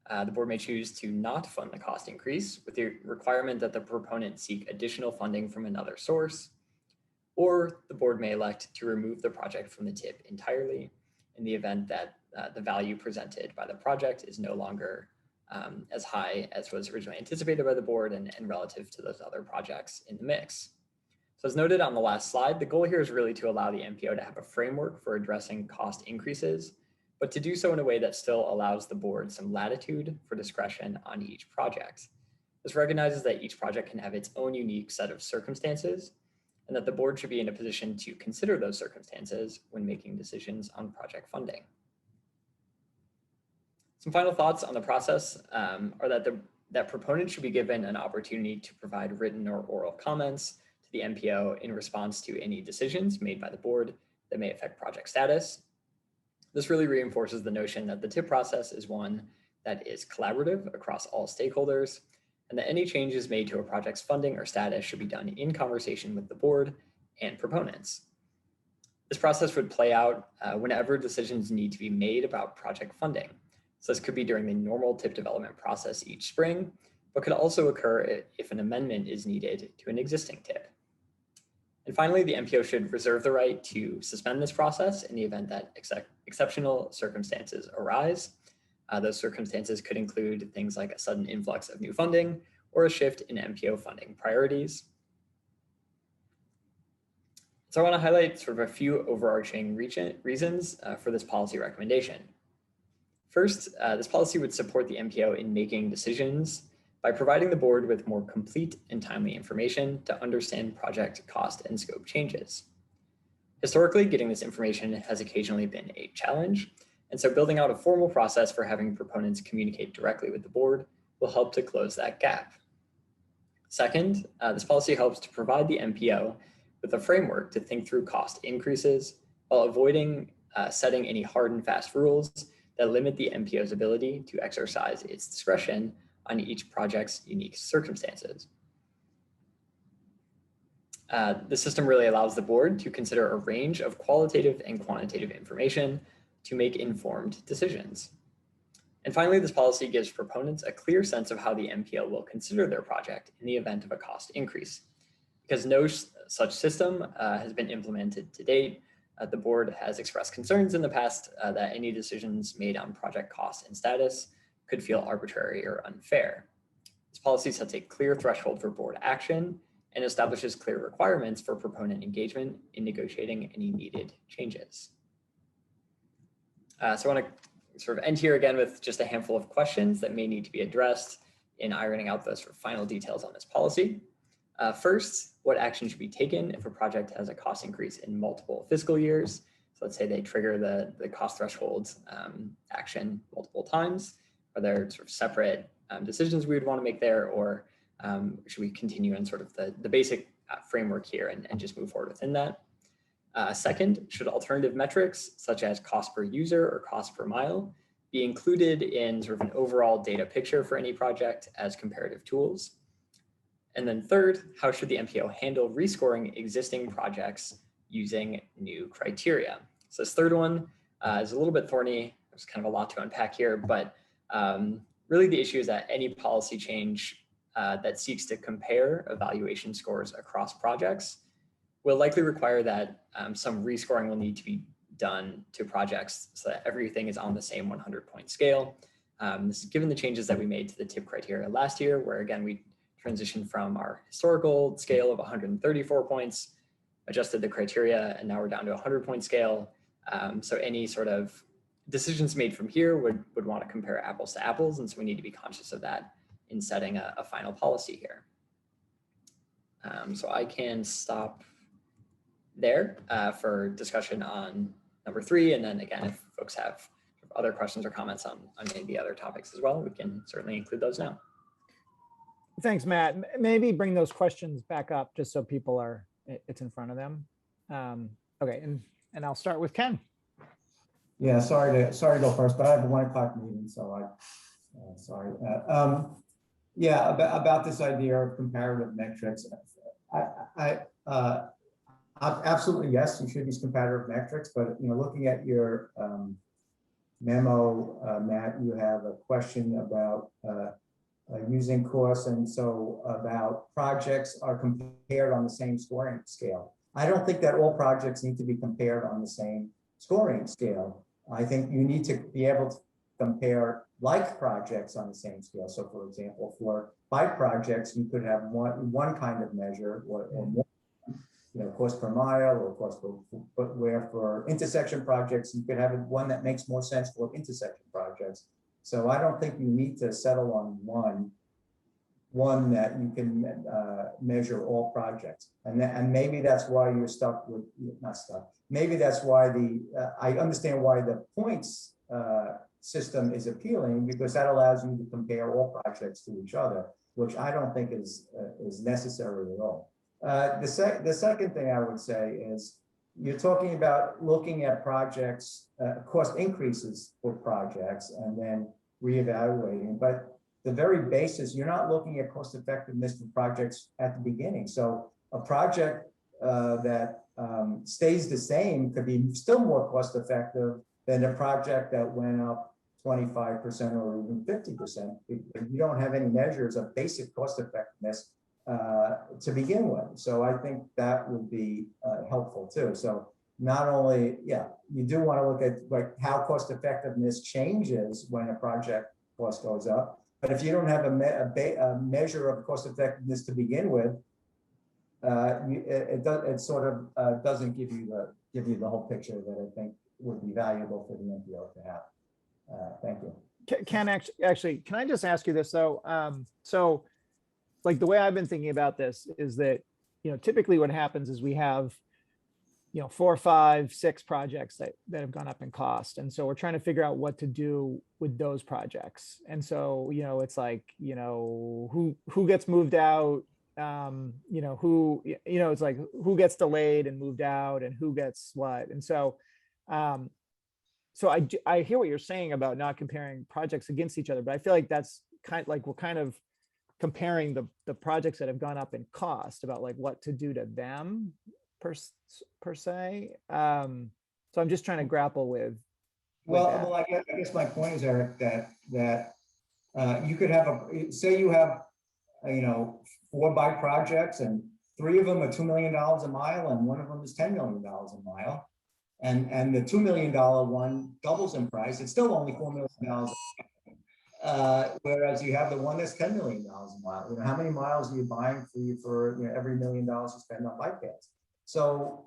The board may choose to not fund the cost increase with the requirement that the proponent seek additional funding from another source, or the board may elect to remove the project from the TIP entirely in the event that the value presented by the project is no longer as high as was originally anticipated by the board and relative to those other projects in the mix. So as noted on the last slide, the goal here is really to allow the MPO to have a framework for addressing cost increases, but to do so in a way that still allows the board some latitude for discretion on each project. This recognizes that each project can have its own unique set of circumstances, and that the board should be in a position to consider those circumstances when making decisions on project funding. Some final thoughts on the process are that proponents should be given an opportunity to provide written or oral comments to the MPO in response to any decisions made by the board that may affect project status. This really reinforces the notion that the TIP process is one that is collaborative across all stakeholders, and that any changes made to a project's funding or status should be done in conversation with the board and proponents. This process would play out whenever decisions need to be made about project funding. So this could be during the normal TIP development process each spring, but could also occur if an amendment is needed to an existing TIP. And finally, the MPO should reserve the right to suspend this process in the event that exceptional circumstances arise. Those circumstances could include things like a sudden influx of new funding or a shift in MPO funding priorities. So I want to highlight sort of a few overarching reasons for this policy recommendation. First, this policy would support the MPO in making decisions by providing the board with more complete and timely information to understand project cost and scope changes. Historically, getting this information has occasionally been a challenge, and so building out a formal process for having proponents communicate directly with the board will help to close that gap. Second, this policy helps to provide the MPO with a framework to think through cost increases while avoiding setting any hard and fast rules that limit the MPO's ability to exercise its discretion on each project's unique circumstances. The system really allows the board to consider a range of qualitative and quantitative information to make informed decisions. And finally, this policy gives proponents a clear sense of how the MPO will consider their project in the event of a cost increase. Because no such system has been implemented to date, the board has expressed concerns in the past that any decisions made on project cost and status could feel arbitrary or unfair. This policy sets a clear threshold for board action and establishes clear requirements for proponent engagement in negotiating any needed changes. So I want to sort of end here again with just a handful of questions that may need to be addressed in ironing out the sort of final details on this policy. First, what action should be taken if a project has a cost increase in multiple fiscal years? So let's say they trigger the cost threshold action multiple times. Are there sort of separate decisions we would want to make there, or should we continue in sort of the basic framework here and just move forward within that? Second, should alternative metrics such as cost per user or cost per mile be included in sort of an overall data picture for any project as comparative tools? And then third, how should the MPO handle rescoring existing projects using new criteria? So this third one is a little bit thorny. There's kind of a lot to unpack here, but really the issue is that any policy change that seeks to compare evaluation scores across projects will likely require that some rescoring will need to be done to projects so that everything is on the same 100-point scale. This is given the changes that we made to the TIP criteria last year, where again, we transitioned from our historical scale of 134 points, adjusted the criteria, and now we're down to a 100-point scale. So any sort of decisions made from here would want to compare apples to apples, and so we need to be conscious of that in setting a final policy here. So I can stop there for discussion on number 3, and then again, if folks have other questions or comments on maybe other topics as well, we can certainly include those now. Thanks, Matt. Maybe bring those questions back up just so people are, it's in front of them. Okay, and I'll start with Ken. Yeah, sorry to go first, but I have a 1 o'clock meeting, so sorry. Yeah, about this idea of comparative metrics. Absolutely, yes, you should use comparative metrics, but looking at your memo, Matt, you have a question about using costs, and so about projects are compared on the same scoring scale. I don't think that all projects need to be compared on the same scoring scale. I think you need to be able to compare like projects on the same scale. So for example, for bike projects, you could have one kind of measure, or more, cost per mile or cost per, but where for intersection projects, you could have one that makes more sense for intersection projects. So I don't think you need to settle on one that you can measure all projects. And maybe that's why you're stuck with, not stuck. Maybe that's why I understand why the points system is appealing, because that allows you to compare all projects to each other, which I don't think is necessary at all. The second thing I would say is, you're talking about looking at projects, cost increases for projects, and then reevaluating. But the very basis, you're not looking at cost effectiveness for projects at the beginning. So a project that stays the same could be still more cost effective than a project that went up 25% or even 50%. You don't have any measures of basic cost effectiveness to begin with. So I think that would be helpful too. So not only, yeah, you do want to look at like how cost effectiveness changes when a project cost goes up. But if you don't have a measure of cost effectiveness to begin with, it sort of doesn't give you the whole picture that I think would be valuable for the NPO to have. Thank you. Ken, actually, can I just ask you this though? So like the way I've been thinking about this is that, typically what happens is we have, 4, 5, 6 projects that have gone up in cost. And so we're trying to figure out what to do with those projects. And so, it's like, who gets moved out, it's like who gets delayed and moved out and who gets what. And so, I hear what you're saying about not comparing projects against each other, but I feel like that's we're kind of comparing the projects that have gone up in cost about like what to do to them per se. So I'm just trying to grapple with Well, I guess my point is, Eric, that you could have say you have 4 bike projects and 3 of them are $2 million a mile and 1 of them is $10 million a mile. And the $2 million one doubles in price. It's still only $4 million. Whereas you have the one that's $10 million a mile. How many miles are you buying for every $1 million you spend on bike paths? So,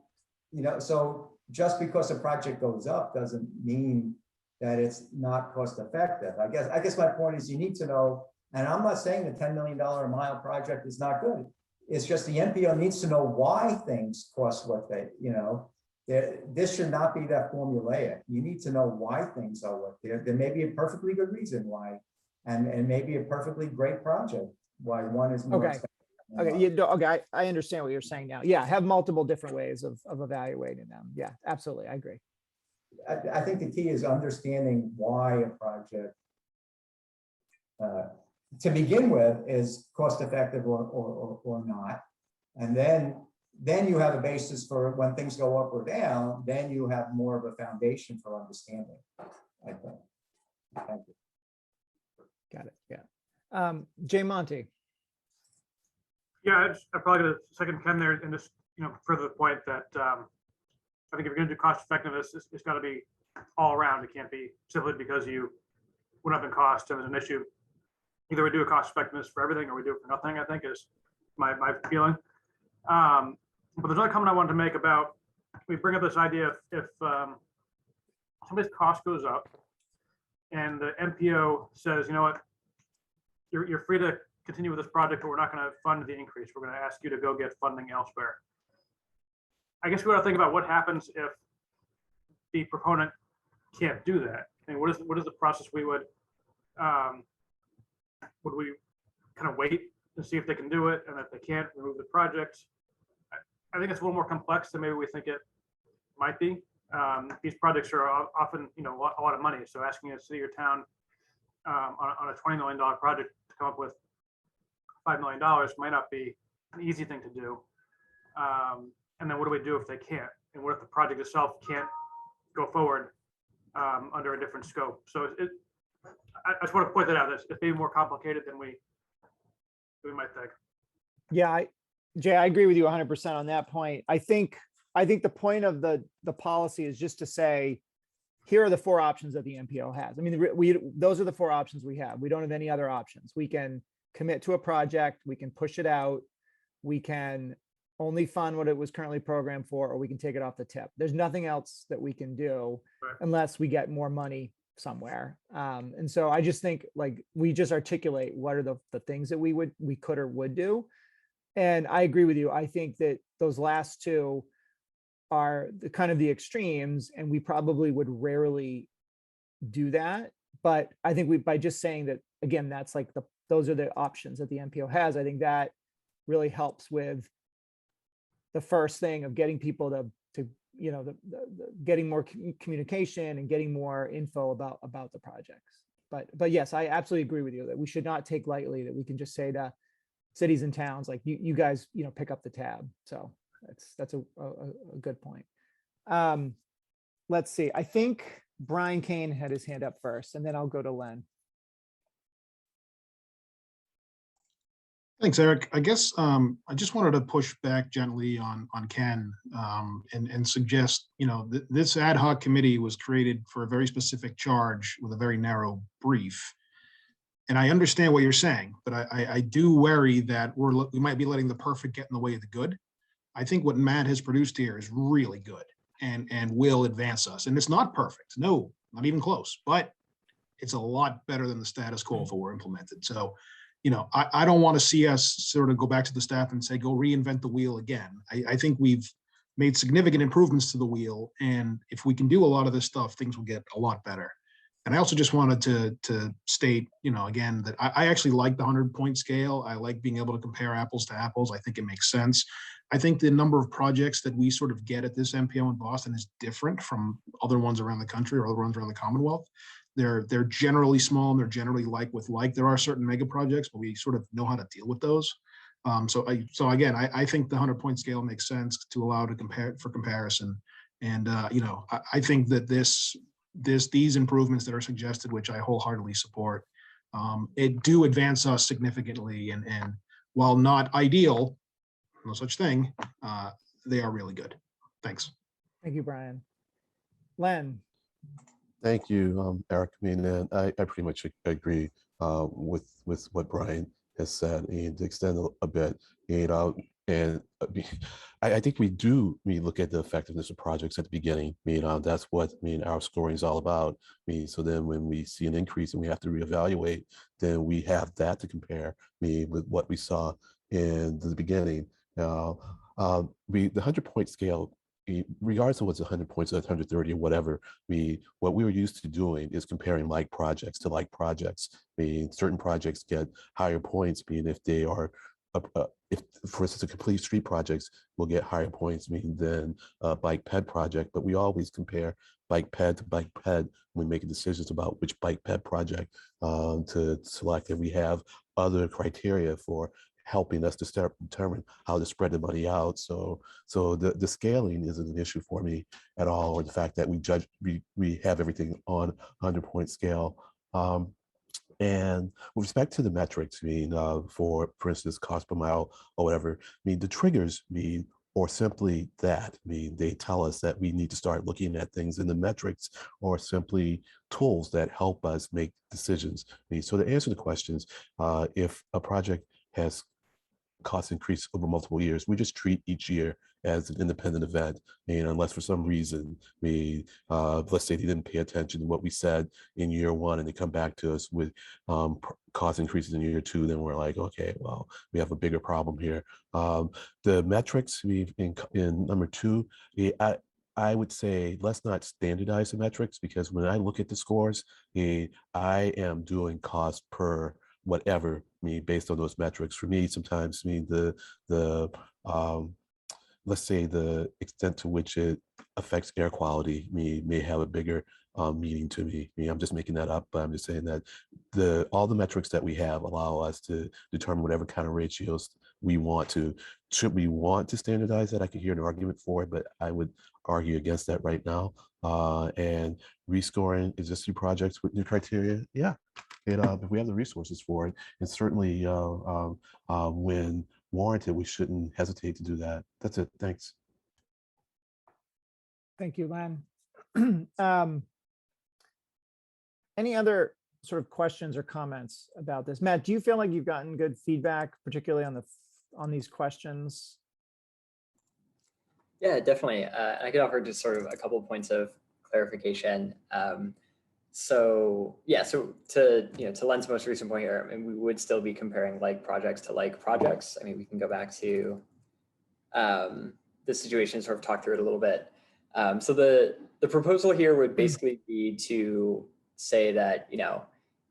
so just because a project goes up doesn't mean that it's not cost effective. I guess my point is you need to know, and I'm not saying the $10 million a mile project is not good. It's just the NPO needs to know why things cost what they, this should not be that formulaic. You need to know why things are what there may be a perfectly good reason why, and maybe a perfectly great project why one is more expensive. Okay, I understand what you're saying now. Yeah, have multiple different ways of evaluating them. Yeah, absolutely, I agree. I think the key is understanding why a project, to begin with, is cost effective or not, and then you have a basis for when things go up or down. Then you have more of a foundation for understanding, I think. Thank you. Got it. Yeah. Jay Monty. Yeah, I'm probably going to second Ken there and just further the point that I think if you're going to do cost effectiveness, it's got to be all around. It can't be simply because you went up in cost and there's an issue. Either we do a cost effectiveness for everything or we do it for nothing, I think is my feeling. But there's another comment I wanted to make about, we bring up this idea if somebody's cost goes up and the MPO says, you know what, you're free to continue with this project, but we're not going to fund the increase. We're going to ask you to go get funding elsewhere. I guess we got to think about what happens if the proponent can't do that. I mean, what is the process we would we kind of wait and see if they can do it, and if they can't, remove the project? I think it's a little more complex than maybe we think it might be. These projects are often, a lot of money. So asking a city or town on a $20 million project to come up with $5 million might not be an easy thing to do. And then what do we do if they can't? And what if the project itself can't go forward under a different scope? So I just want to point that out. It's maybe more complicated than we might think. Yeah, Jay, I agree with you 100% on that point. I think the point of the policy is just to say, here are the 4 options that the MPO has. I mean, those are the 4 options we have. We don't have any other options. We can commit to a project, we can push it out, we can only fund what it was currently programmed for, or we can take it off the tip. There's nothing else that we can do unless we get more money somewhere. And so I just think we just articulate what are the things that we could or would do. And I agree with you. I think that those last 2 are the kind of the extremes, and we probably would rarely do that. But I think by just saying that, again, that's those are the options that the MPO has. I think that really helps with the first thing of getting people to getting more communication and getting more info about the projects. But yes, I absolutely agree with you that we should not take lightly that we can just say to cities and towns, like you guys, pick up the tab. So that's a good point. Let's see. I think Brian Kane had his hand up first, and then I'll go to Len. Thanks, Eric. I guess I just wanted to push back gently on Ken and suggest, this ad hoc committee was created for a very specific charge with a very narrow brief. And I understand what you're saying, but I do worry that we might be letting the perfect get in the way of the good. I think what Matt has produced here is really good and will advance us. And it's not perfect. No, not even close, but it's a lot better than the status quo if it were implemented. So, I don't want to see us sort of go back to the staff and say, go reinvent the wheel again. I think we've made significant improvements to the wheel. And if we can do a lot of this stuff, things will get a lot better. And I also just wanted to state, again, that I actually like the 100-point scale. I like being able to compare apples to apples. I think it makes sense. I think the number of projects that we sort of get at this MPO in Boston is different from other ones around the country or other ones around the Commonwealth. They're generally small and they're generally like with like. There are certain mega projects, but we sort of know how to deal with those. So again, I think the 100-point scale makes sense to allow to compare for comparison. And I think that these improvements that are suggested, which I wholeheartedly support, it do advance us significantly. And while not ideal, no such thing, they are really good. Thanks. Thank you, Brian. Len. Thank you, Eric. I mean, I pretty much agree with what Brian has said, and to extend a bit, and I think we look at the effectiveness of projects at the beginning. That's what our scoring is all about. So then when we see an increase and we have to reevaluate, then we have that to compare with what we saw in the beginning. The 100-point scale, regardless of what's 100 points or 130 or whatever, what we were used to doing is comparing like projects to like projects. Certain projects get higher points, if they are, if for instance, a complete street projects will get higher points than a bike ped project, but we always compare bike ped to bike ped when making decisions about which bike ped project to select. And we have other criteria for helping us to start determine how to spread the money out. So the scaling isn't an issue for me at all, or the fact that we have everything on 100-point scale. And with respect to the metrics, for instance, cost per mile or whatever, the triggers or simply that, they tell us that we need to start looking at things in the metrics, or simply tools that help us make decisions. So to answer the questions, if a project has cost increase over multiple years, we just treat each year as an independent event. Unless for some reason let's say they didn't pay attention to what we said in year one and they come back to us with cost increases in year two, then we're like, okay, well, we have a bigger problem here. The metrics in number two, I would say let's not standardize the metrics, because when I look at the scores, I am doing cost per whatever, based on those metrics. For me, sometimes let's say the extent to which it affects air quality may have a bigger meaning to me. I'm just making that up, but I'm just saying that all the metrics that we have allow us to determine whatever kind of ratios we want to. Should we want to standardize that? I could hear an argument for it, but I would argue against that right now. And rescoring existing projects with new criteria, yeah. If we have the resources for it, and certainly when warranted, we shouldn't hesitate to do that. That's it. Thanks. Thank you, Len. Any other sort of questions or comments about this? Matt, do you feel like you've gotten good feedback, particularly on these questions? Yeah, definitely. I could offer just sort of a couple points of clarification. So to Len's most recent point here, we would still be comparing like projects to like projects. We can go back to this situation, sort of talk through it a little bit. So the proposal here would basically be to say that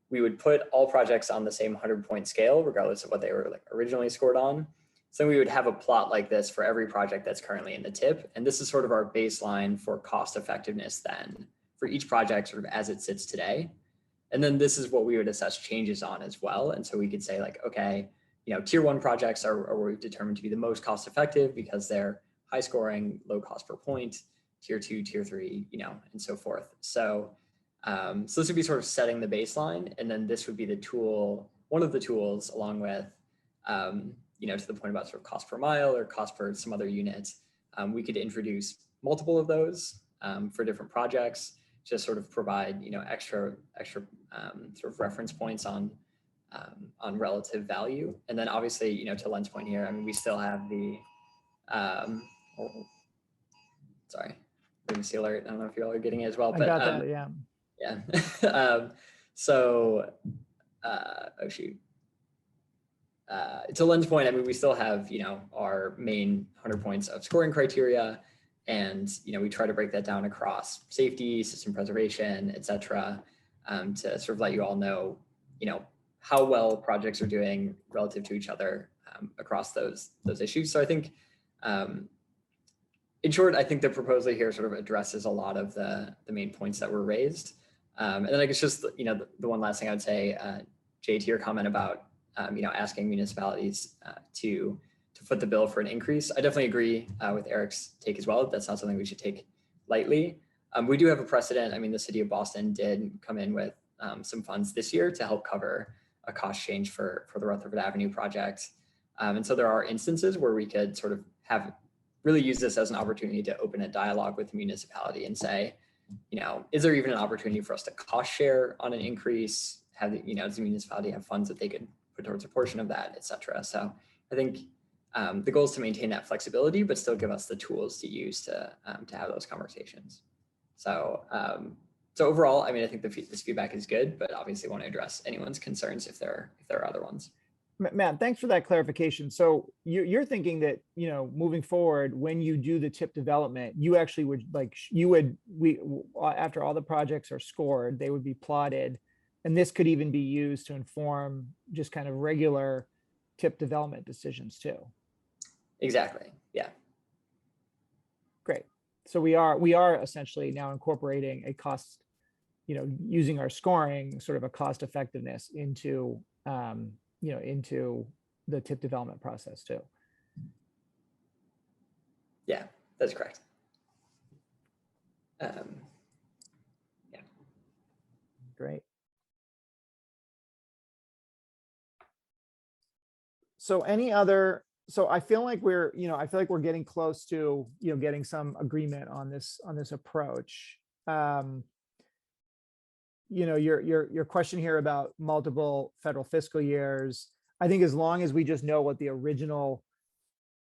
we would put all projects on the same 100-point scale, regardless of what they were originally scored on. So we would have a plot like this for every project that's currently in the TIP, and this is sort of our baseline for cost effectiveness then for each project sort of as it sits today. And then this is what we would assess changes on as well. And so we could say like, okay, tier 1 projects are what we've determined to be the most cost effective because they're high scoring, low cost per point, tier 2, tier 3, and so forth. So this would be sort of setting the baseline. And then this would be the tool, one of the tools along with to the point about sort of cost per mile or cost per some other units, we could introduce multiple of those for different projects, just sort of provide, extra sort of reference points on relative value. And then obviously, to Len's point here, I mean, we still have the, sorry, emergency alert. I don't know if you all are getting it as well, I but got that, yeah. yeah. Oh shoot. To Len's point, I mean, we still have, our main 100 points of scoring criteria, and, we try to break that down across safety, system preservation, et cetera, to sort of let you all know, how well projects are doing relative to each other across those issues. So I think, in short, I think the proposal here sort of addresses a lot of the main points that were raised. And then I guess just, the one last thing I would say, Jay, to your comment about, asking municipalities to foot the bill for an increase. I definitely agree with Eric's take as well. That's not something we should take lightly. We do have a precedent. I mean, the city of Boston did come in with some funds this year to help cover a cost change for the Rutherford Avenue project. And so there are instances where we could sort of really use this as an opportunity to open a dialogue with the municipality and say, is there even an opportunity for us to cost share on an increase? Does the municipality have funds that they could put towards a portion of that, et cetera? So I think the goal is to maintain that flexibility, but still give us the tools to use to have those conversations. So overall, I mean, I think this feedback is good, but obviously want to address anyone's concerns if there are other ones. Matt, thanks for that clarification. So you're thinking that, moving forward, when you do the tip development, you actually would after all the projects are scored, they would be plotted. And this could even be used to inform just kind of regular tip development decisions too. Exactly. Yeah. Great. So we are essentially now incorporating a cost, using our scoring, sort of a cost effectiveness into, into the tip development process too. Yeah, that's correct. Yeah. Great. So I feel like we're getting close to, getting some agreement on this approach. Your question here about multiple federal fiscal years, I think as long as we just know what the original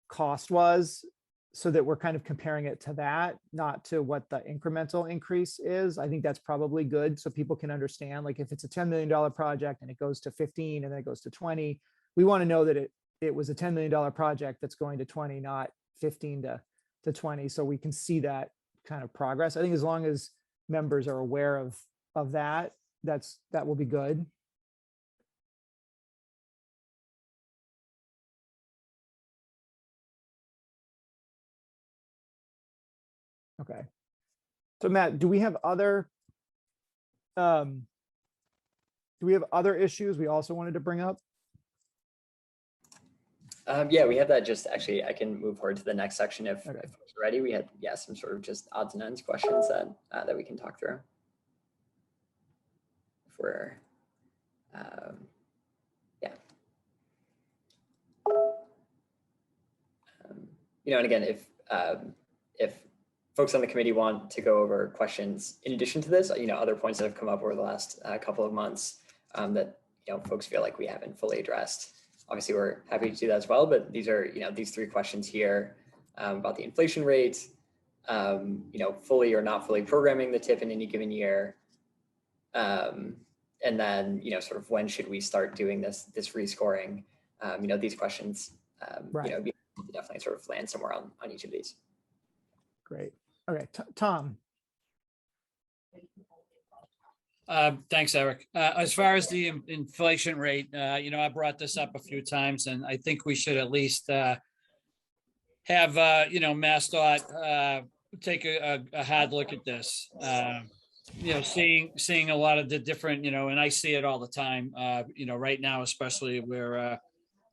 cost was, so that we're kind of comparing it to that, not to what the incremental increase is, I think that's probably good. So people can understand, like if it's a $10 million project and it goes to 15 and then it goes to 20, we want to know that it was a $10 million project that's going to 20, not 15 to 20. So we can see that kind of progress. I think as long as members are aware of that, that will be good. Okay. So Matt, do we have other issues we also wanted to bring up? Yeah, we have that. Just actually, I can move forward to the next section if folks are ready. We had some sort of just odds and ends questions that we can talk through. If we're and again, if folks on the committee want to go over questions in addition to this, other points that have come up over the last couple of months that folks feel like we haven't fully addressed, obviously we're happy to do that as well. But these are these three questions here about the inflation rate, fully or not fully programming the TIP in any given year, and then sort of when should we start doing this rescoring? These questions, right. Definitely sort of land somewhere on each of these. Great. Okay, Tom. Thanks, Eric. As far as the inflation rate, I brought this up a few times, and I think we should at least have, MassDOT take a hard look at this. Seeing a lot of the different, and I see it all the time, right now, especially where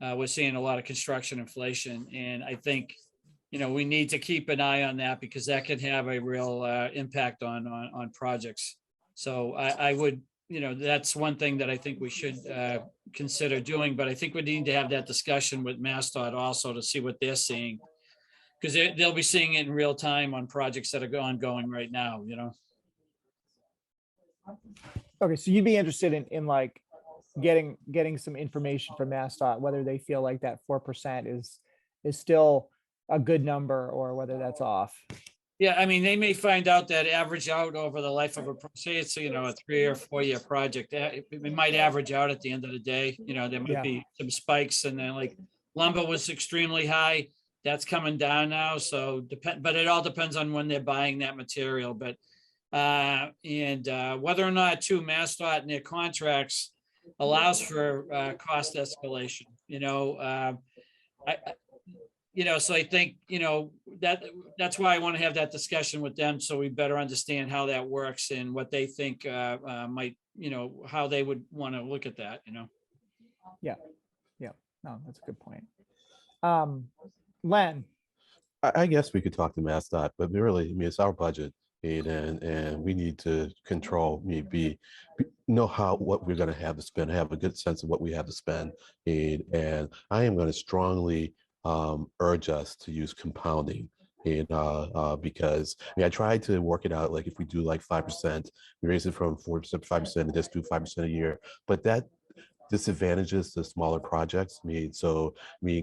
we're seeing a lot of construction inflation. And I think, we need to keep an eye on that because that can have a real impact on projects. So I would that's one thing that I think we should consider doing, but I think we need to have that discussion with MassDOT also to see what they're seeing. Because they'll be seeing it in real time on projects that are ongoing right now, Okay, so you'd be interested in like getting some information from MassDOT, whether they feel like that 4% is still a good number or whether that's off. Yeah, I mean, they may find out that average out over the life of say it's, a 3 or 4 year project. It might average out at the end of the day. There might Yeah. be some spikes, and then like lumber was extremely high. That's coming down now. So but it all depends on when they're buying that material. But whether or not MassDOT and their contracts allows for cost escalation. So I think, that's why I want to have that discussion with them, so we better understand how that works and what they think might, how they would want to look at that, Yeah. No, that's a good point. Len. I guess we could talk to MassDOT, but really, it's our budget, and we need to control, know what we're going to have to spend, have a good sense of what we have to spend, and I am going to strongly urge us to use compounding, because I tried to work it out, like if we do like 5%, we raise it from 4% to 5%, and just do 5% a year, but that disadvantages the smaller projects.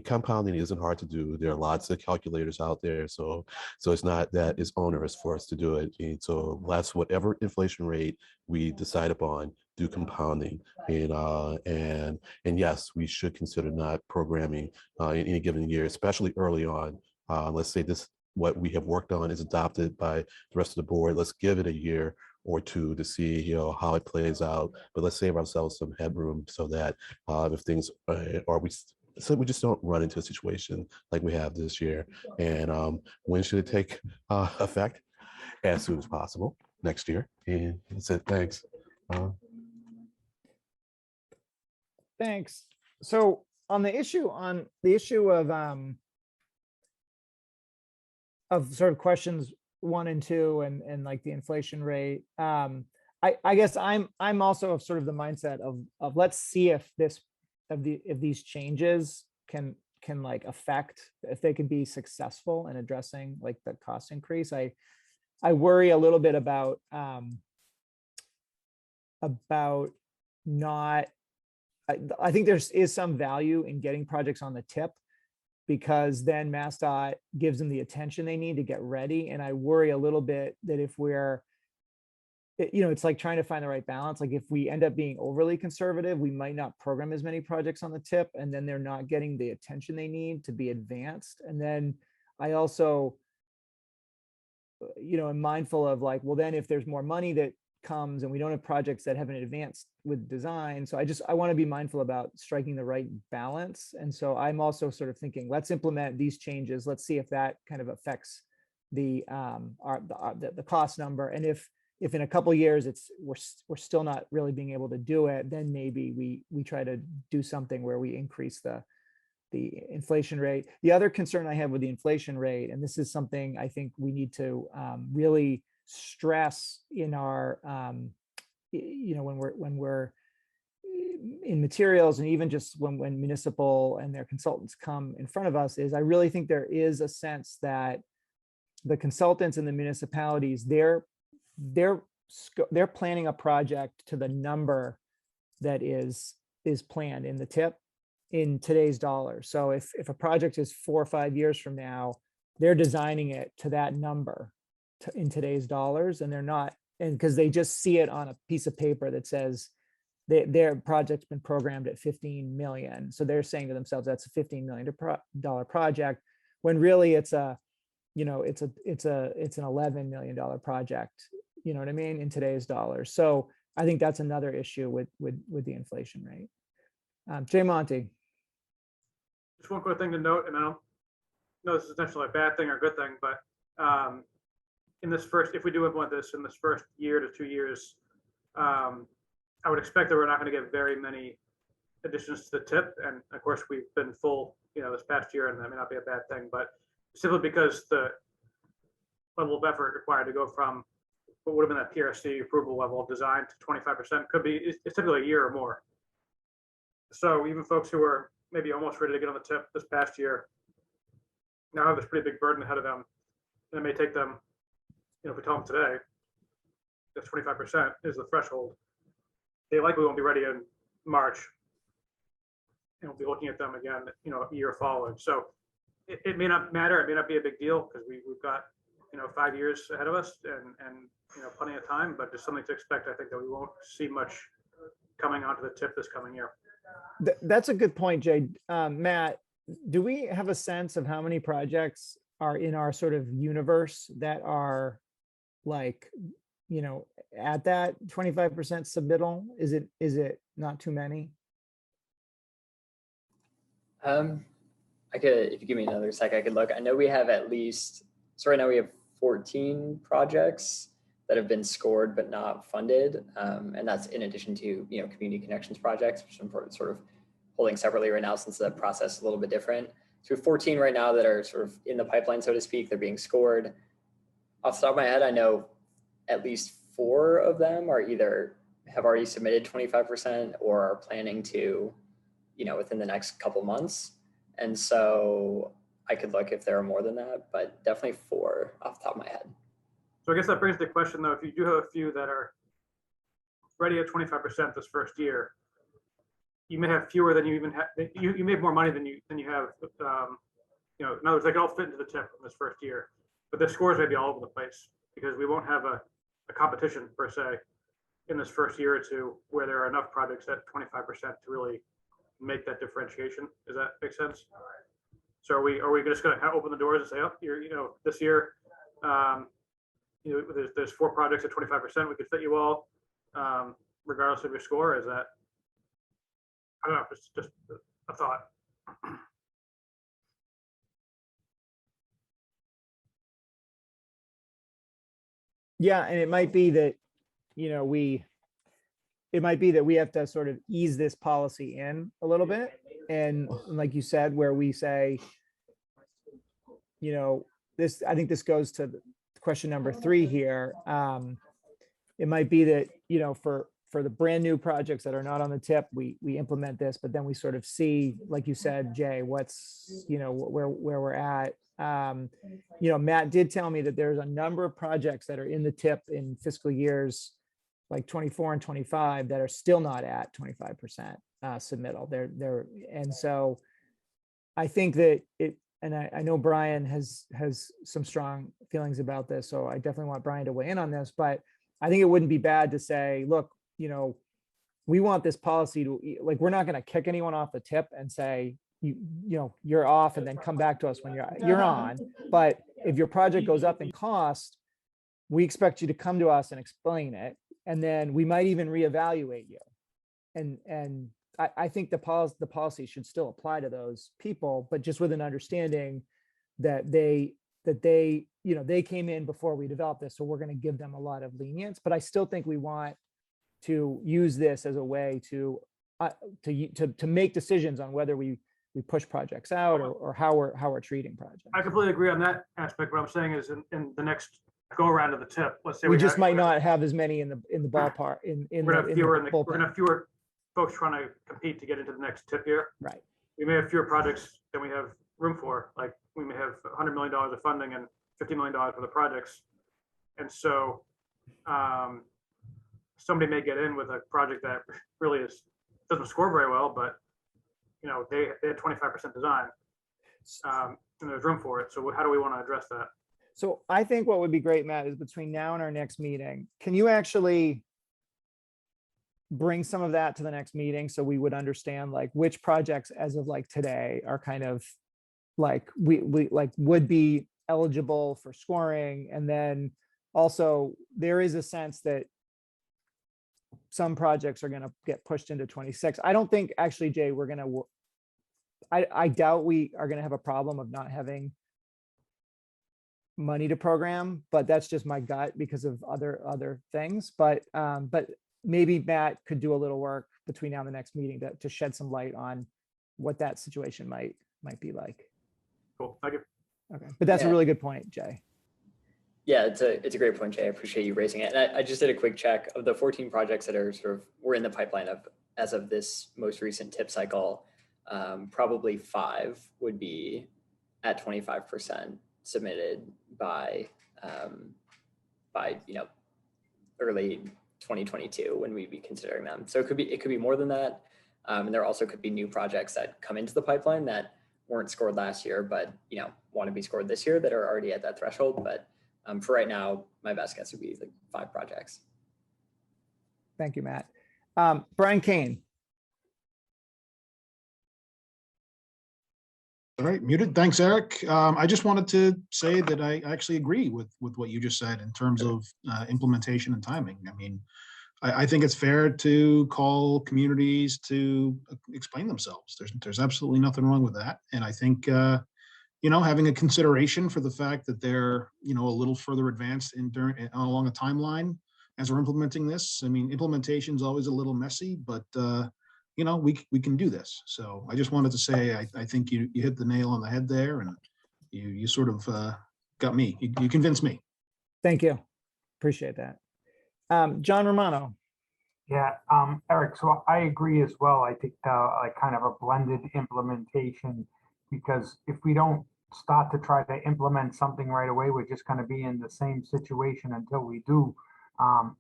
Compounding isn't hard to do. There are lots of calculators out there, so it's not that it's onerous for us to do it. And so let's, whatever inflation rate we decide upon, do compounding. And yes, we should consider not programming in any given year, especially early on. Let's say what we have worked on is adopted by the rest of the board. Let's give it a year or two to see how it plays out, but let's save ourselves some headroom so that if things so we just don't run into a situation like we have this year. And when should it take effect? As soon as possible, next year. And that's it. Thanks. Thanks. So on the issue of sort of questions 1 and 2 and like the inflation rate, I guess I'm also of sort of the mindset of let's see if these changes can like affect, if they can be successful in addressing like the cost increase. I worry a little bit about not, I think is some value in getting projects on the tip, because then MassDOT gives them the attention they need to get ready. And I worry a little bit that if it's like trying to find the right balance. Like if we end up being overly conservative, we might not program as many projects on the tip, and then they're not getting the attention they need to be advanced. And then I also, am mindful of like, well, then if there's more money that comes and we don't have projects that haven't advanced with design. So I want to be mindful about striking the right balance. And so I'm also sort of thinking, let's implement these changes. Let's see if that kind of affects the cost number. And if in a couple of years we're still not really being able to do it, then maybe we try to do something where we increase the inflation rate. The other concern I have with the inflation rate, and this is something I think we need to really stress in our when we're in materials, and even just when municipal and their consultants come in front of us, is I really think there is a sense that the consultants and the municipalities, they're planning a project to the number that is planned in the tip in today's dollars. So if a project is 4 or 5 years from now, they're designing it to that number in today's dollars, and they're not, and because they just see it on a piece of paper that says their project's been programmed at 15 million. So they're saying to themselves, that's a $15 million project, when really it's an $11 million project. You know what I mean? In today's dollars. So I think that's another issue with the inflation rate. Jay Monty. Just one quick thing to note, and I don't know this is essentially a bad thing or a good thing, but in this if we do implement this in this first year to 2 years, I would expect that we're not going to get very many additions to the tip. And of course, we've been full, this past year, and that may not be a bad thing, but simply because the level of effort required to go from what would have been that PRC approval level designed to 25% could be, it's typically a year or more. So even folks who are maybe almost ready to get on the tip this past year now have this pretty big burden ahead of them. And it may take them, if we tell them today, that 25% is the threshold, they likely won't be ready in March. And we'll be looking at them again, a year following. So it may not matter. It may not be a big deal because we've got, 5 years ahead of us and plenty of time, but just something to expect. I think that we won't see much coming onto the tip this coming year. That's a good point, Jay. Matt, do we have a sense of how many projects are in our sort of universe that are like, at that 25% submittal? Is it not too many? I could, if you give me another sec, I could look. I know we have at least, so right now we have 14 projects that have been scored but not funded. And that's in addition to, community connections projects, which I'm sort of holding separately right now since the process is a little bit different. So we have 14 right now that are sort of in the pipeline, so to speak. They're being scored. Off the top of my head, I know at least 4 of them are either have already submitted 25% or are planning to, within the next couple months. And so I could look if there are more than that, but definitely 4 off the top of my head. So I guess that brings the question though, if you do have a few that are ready at 25% this first year, you may have fewer than you even have. You may have more money than you have. In other words, they can all fit into the tip in this first year, but the scores may be all over the place because we won't have a competition per se in this first year or two where there are enough projects at 25% to really make that differentiation. Does that make sense? So are we just going to open the doors and say, oh, this year, there's 4 projects at 25%. We could fit you all, regardless of your score. Is that? I don't know. It's just a thought. Yeah, and it might be that, it might be that we have to sort of ease this policy in a little bit. And like you said, where we say, I think this goes to question number 3 here. It might be that, for the brand new projects that are not on the tip, we implement this, but then we sort of see, like you said, Jay, what's, where we're at. Matt did tell me that there's a number of projects that are in the tip in fiscal years like 24 and 25 that are still not at 25% submittal. And so I think that and I know Brian has some strong feelings about this, so I definitely want Brian to weigh in on this, but I think it wouldn't be bad to say, look, we want this policy to, like, we're not going to kick anyone off the tip and say, you're off and then come back to us when you're on. But if your project goes up in cost, we expect you to come to us and explain it. And then we might even reevaluate you. And I think the policy should still apply to those people, but just with an understanding that they came in before we developed this. So we're going to give them a lot of lenience, but I still think we want to use this as a way to make decisions on whether we push projects out or how we're treating projects. I completely agree on that aspect. What I'm saying is in the next go around of the tip, let's say we just might not have as many in the ballpark. We're gonna have fewer folks trying to compete to get into the next tip year. Right. We may have fewer projects than we have room for. Like we may have $100 million of funding and $50 million for the projects, and so somebody may get in with a project that really doesn't score very well, but they had 25% design, and there's room for it. So how do we want to address that? So I think what would be great, Matt, is between now and our next meeting, can you actually bring some of that to the next meeting so we would understand like which projects as of like today are kind of like we like would be eligible for scoring, and then also there is a sense that some projects are going to get pushed into 26. I don't think actually, Jay, we're going to, I doubt we are going to have a problem of not having money to program, but that's just my gut because of other things. But maybe Matt could do a little work between now and the next meeting to shed some light on what that situation might be like. Cool. Thank you. Okay. But that's a really good point, Jay. Yeah, it's a great point, Jay. I appreciate you raising it. And I just did a quick check of the 14 projects that are were in the pipeline as of this most recent tip cycle. Probably 5 would be at 25% submitted by early 2022 when we'd be considering them. So it could be more than that. And there also could be new projects that come into the pipeline that weren't scored last year, but want to be scored this year that are already at that threshold. But for right now, my best guess would be like 5 projects. Thank you, Matt. Brian Kane. All right, muted. Thanks, Eric. I just wanted to say that I actually agree with what you just said in terms of implementation and timing. I mean, I think it's fair to call communities to explain themselves. There's absolutely nothing wrong with that. And I think, having a consideration for the fact that they're, a little further advanced along a timeline as we're implementing this. I mean, implementation is always a little messy, but we can do this. So I just wanted to say, I think you hit the nail on the head there, and you sort of got me. You convinced me. Thank you. Appreciate that. John Romano. Yeah, Eric, so I agree as well. I think like kind of a blended implementation, because if we don't start to try to implement something right away, we're just going to be in the same situation until we do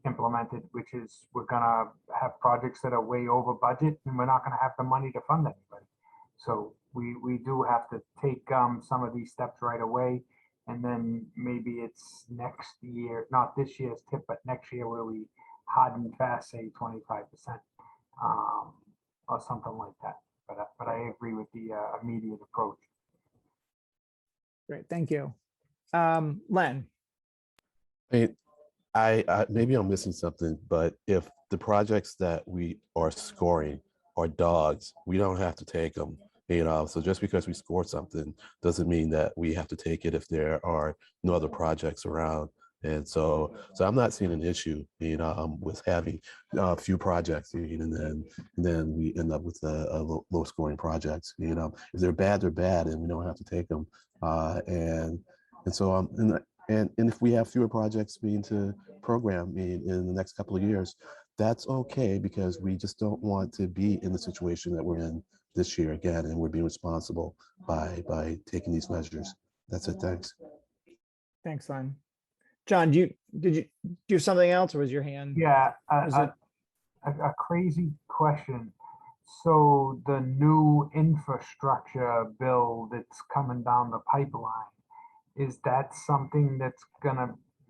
implement it, which is we're going to have projects that are way over budget and we're not going to have the money to fund anybody. So we do have to take some of these steps right away. And then maybe it's next year, not this year's tip, but next year where we hard and fast say 25% or something like that. But I agree with the immediate approach. Great, thank you. Len. I maybe I'm missing something, but if the projects that we are scoring are dogs, we don't have to take them. So just because we score something doesn't mean that we have to take it if there are no other projects around. And so I'm not seeing an issue, with having a few projects, and then we end up with a low scoring projects. If they're bad, and we don't have to take them. And if we have fewer projects to program in the next couple of years, that's okay, because we just don't want to be in the situation that we're in this year again, and we're being responsible by taking these measures. That's it. Thanks. Thanks, Len. John, did you do something else, or was your hand? Yeah, a crazy question. So the new infrastructure bill that's coming down the pipeline, is that something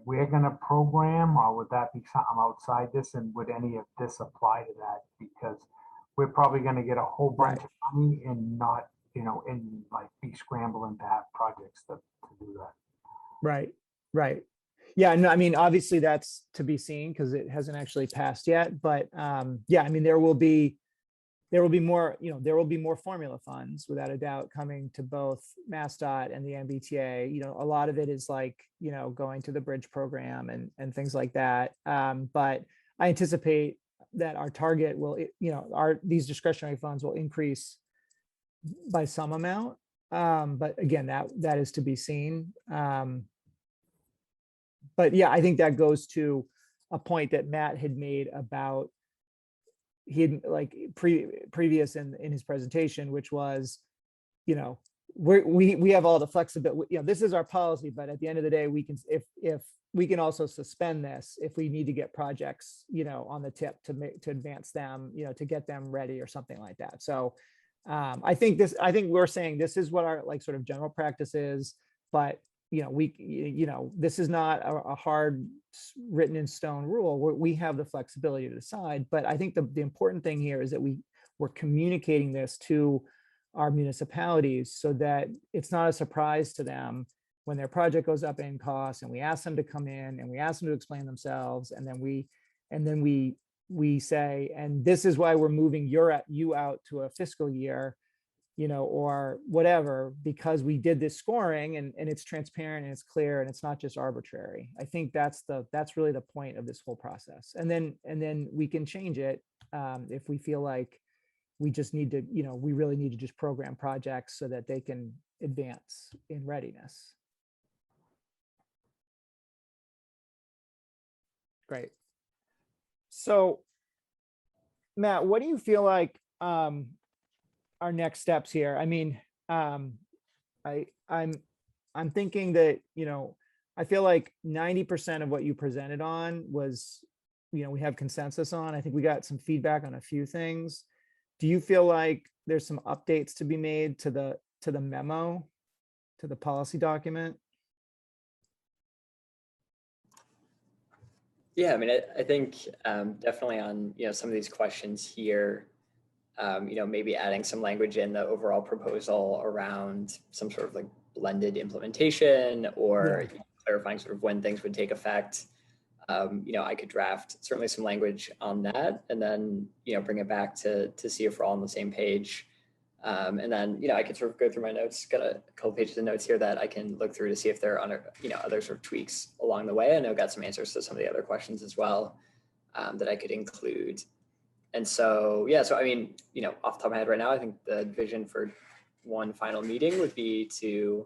we're gonna program, or would that be something outside this? And would any of this apply to that? Because we're probably gonna get a whole bunch of money and not, and like be scrambling to have projects to do that. Right. Yeah, no, I mean, obviously that's to be seen because it hasn't actually passed yet. But yeah, I mean, there will be more, there will be more formula funds without a doubt coming to both MassDOT and the MBTA. A lot of it is like, going to the bridge program and things like that. But I anticipate that our target will, these discretionary funds will increase by some amount. But again, that is to be seen. But yeah, I think that goes to a point that Matt had made about previous in his presentation, which was, we have all the flexibility. This is our policy, but at the end of the day, we can if we can also suspend this if we need to get projects, on the tip to advance them, to get them ready or something like that. So I think we're saying this is what our sort of general practice is, but this is not a hard written in stone rule. We have the flexibility to decide. But I think the important thing here is that we're communicating this to our municipalities so that it's not a surprise to them when their project goes up in cost, and we ask them to come in and we ask them to explain themselves, and then we say, and this is why we're moving you out to a fiscal year, or whatever, because we did this scoring and it's transparent and it's clear and it's not just arbitrary. I think that's really the point of this whole process. And then we can change it if we feel like we just need to, we really need to just program projects so that they can advance in readiness. Great. So, Matt, what do you feel like our next steps here? I mean, I'm thinking that, you know, I feel like 90% of what you presented on was, you know, we have consensus on. I think we got some feedback on a few things. Do you feel like there's some updates to be made to the memo, to the policy document? Yeah, I mean, I think definitely on, you know, some of these questions here, you know, maybe adding some language in the overall proposal around some sort of like blended implementation or clarifying sort of when things would take effect. You know, I could draft certainly some language on that and then, you know, bring it back to see if we're all on the same page. And then, you know, I could sort of go through my notes, got a couple pages of notes here that I can look through to see if there are, you know, other sort of tweaks along the way. I know I got some answers to some of the other questions as well that I could include. And so, yeah, so I mean, you know, off the top of my head right now, I think the vision for one final meeting would be to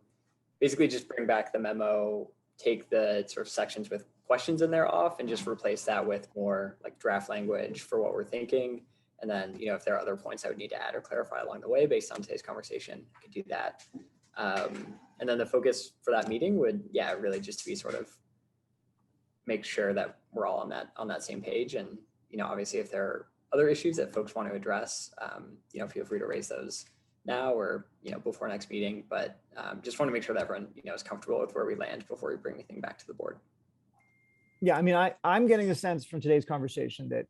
basically just bring back the memo, take the sort of sections with questions in there off and just replace that with more like draft language for what we're thinking. And then, you know, if there are other points I would need to add or clarify along the way based on today's conversation, I could do that. And then the focus for that meeting would, yeah, really just be sort of make sure that we're all on that same page. And, you know, obviously if there are other issues that folks want to address, you know, feel free to raise those now or, you know, before next meeting, but just want to make sure that everyone, you know, is comfortable with where we land before we bring anything back to the board. Yeah, I mean, I'm getting the sense from today's conversation that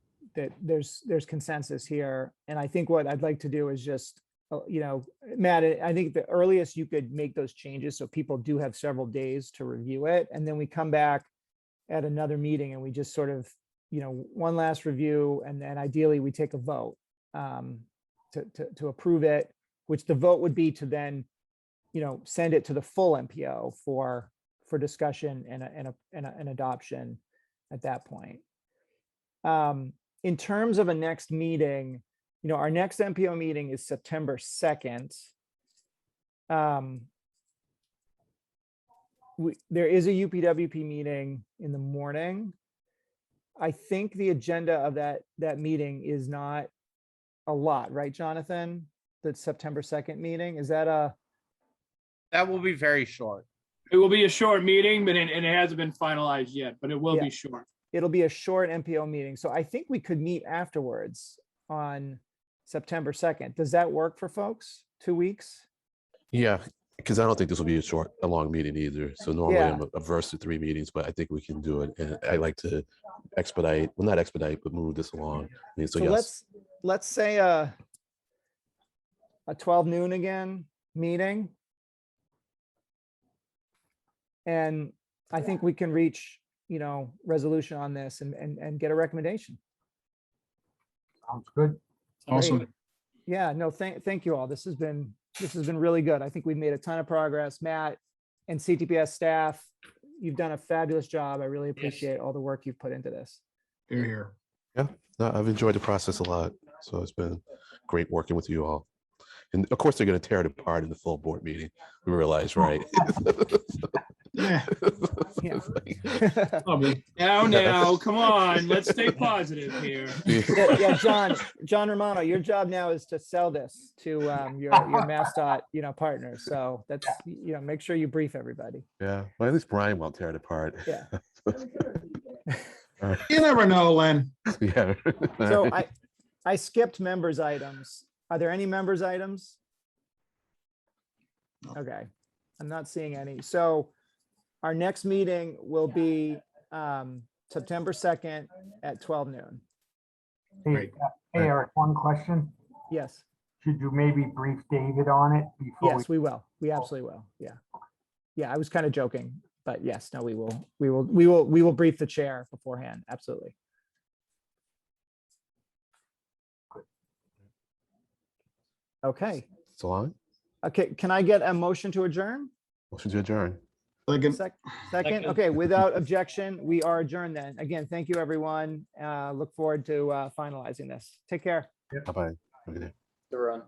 there's consensus here. And I think what I'd like to do is just, you know, Matt, I think the earliest you could make those changes so people do have several days to review it. And then we come back at another meeting and we just sort of, you know, one last review, and then ideally we take a vote to approve it, which the vote would be to then, you know, send it to the full MPO for discussion and adoption at that point. In terms of a next meeting, you know, our next MPO meeting is September 2nd. There is a UPWP meeting in the morning. I think the agenda of that meeting is not a lot, right, Jonathan? The September 2nd meeting, is that That will be very short. It will be a short meeting, but it hasn't been finalized yet, but it will be short. It'll be a short MPO meeting. So I think we could meet afterwards on September 2nd. Does that work for folks? 2 weeks? Yeah, because I don't think this will be a long meeting either. So normally Yeah. I'm averse to 3 meetings, but I think we can do it. And I like to expedite, well, not expedite, but move this along. I mean, so yes. Let's say a 12 noon again meeting. And I think we can reach, you know, resolution on this and get a recommendation. Sounds good. Awesome. Great. Yeah, no, thank you all. This has been really good. I think we've made a ton of progress. Matt and CTPS staff, you've done a fabulous job. I really appreciate all the work you've put into this. Hear, hear. Yeah, no, I've enjoyed the process a lot. So it's been great working with you all. And of course, they're going to tear it apart in the full board meeting. We realize, right? Yeah. Yeah. Now, come on, let's stay positive here. Yeah, John Romano, your job now is to sell this to your MassDOT, you know, partners. So that's, you know, make sure you brief everybody. Yeah, well, at least Brian won't tear it apart. Yeah. You never know, Len. Yeah. So I skipped members items. Are there any members items? Okay, I'm not seeing any. So our next meeting will be September 2nd at 12 noon. Hey, Eric, one question. Yes. Should you maybe brief David on it before? Yes, we will. We absolutely will. Yeah. Yeah, I was kind of joking, but yes, no, we will brief the chair beforehand. Absolutely. Okay. So long. Okay, can I get a motion to adjourn? Motion to adjourn. Second. Okay, without objection, we are adjourned then. Again, thank you, everyone. Look forward to finalizing this. Take care. Bye-bye. Have a good day. Everyone.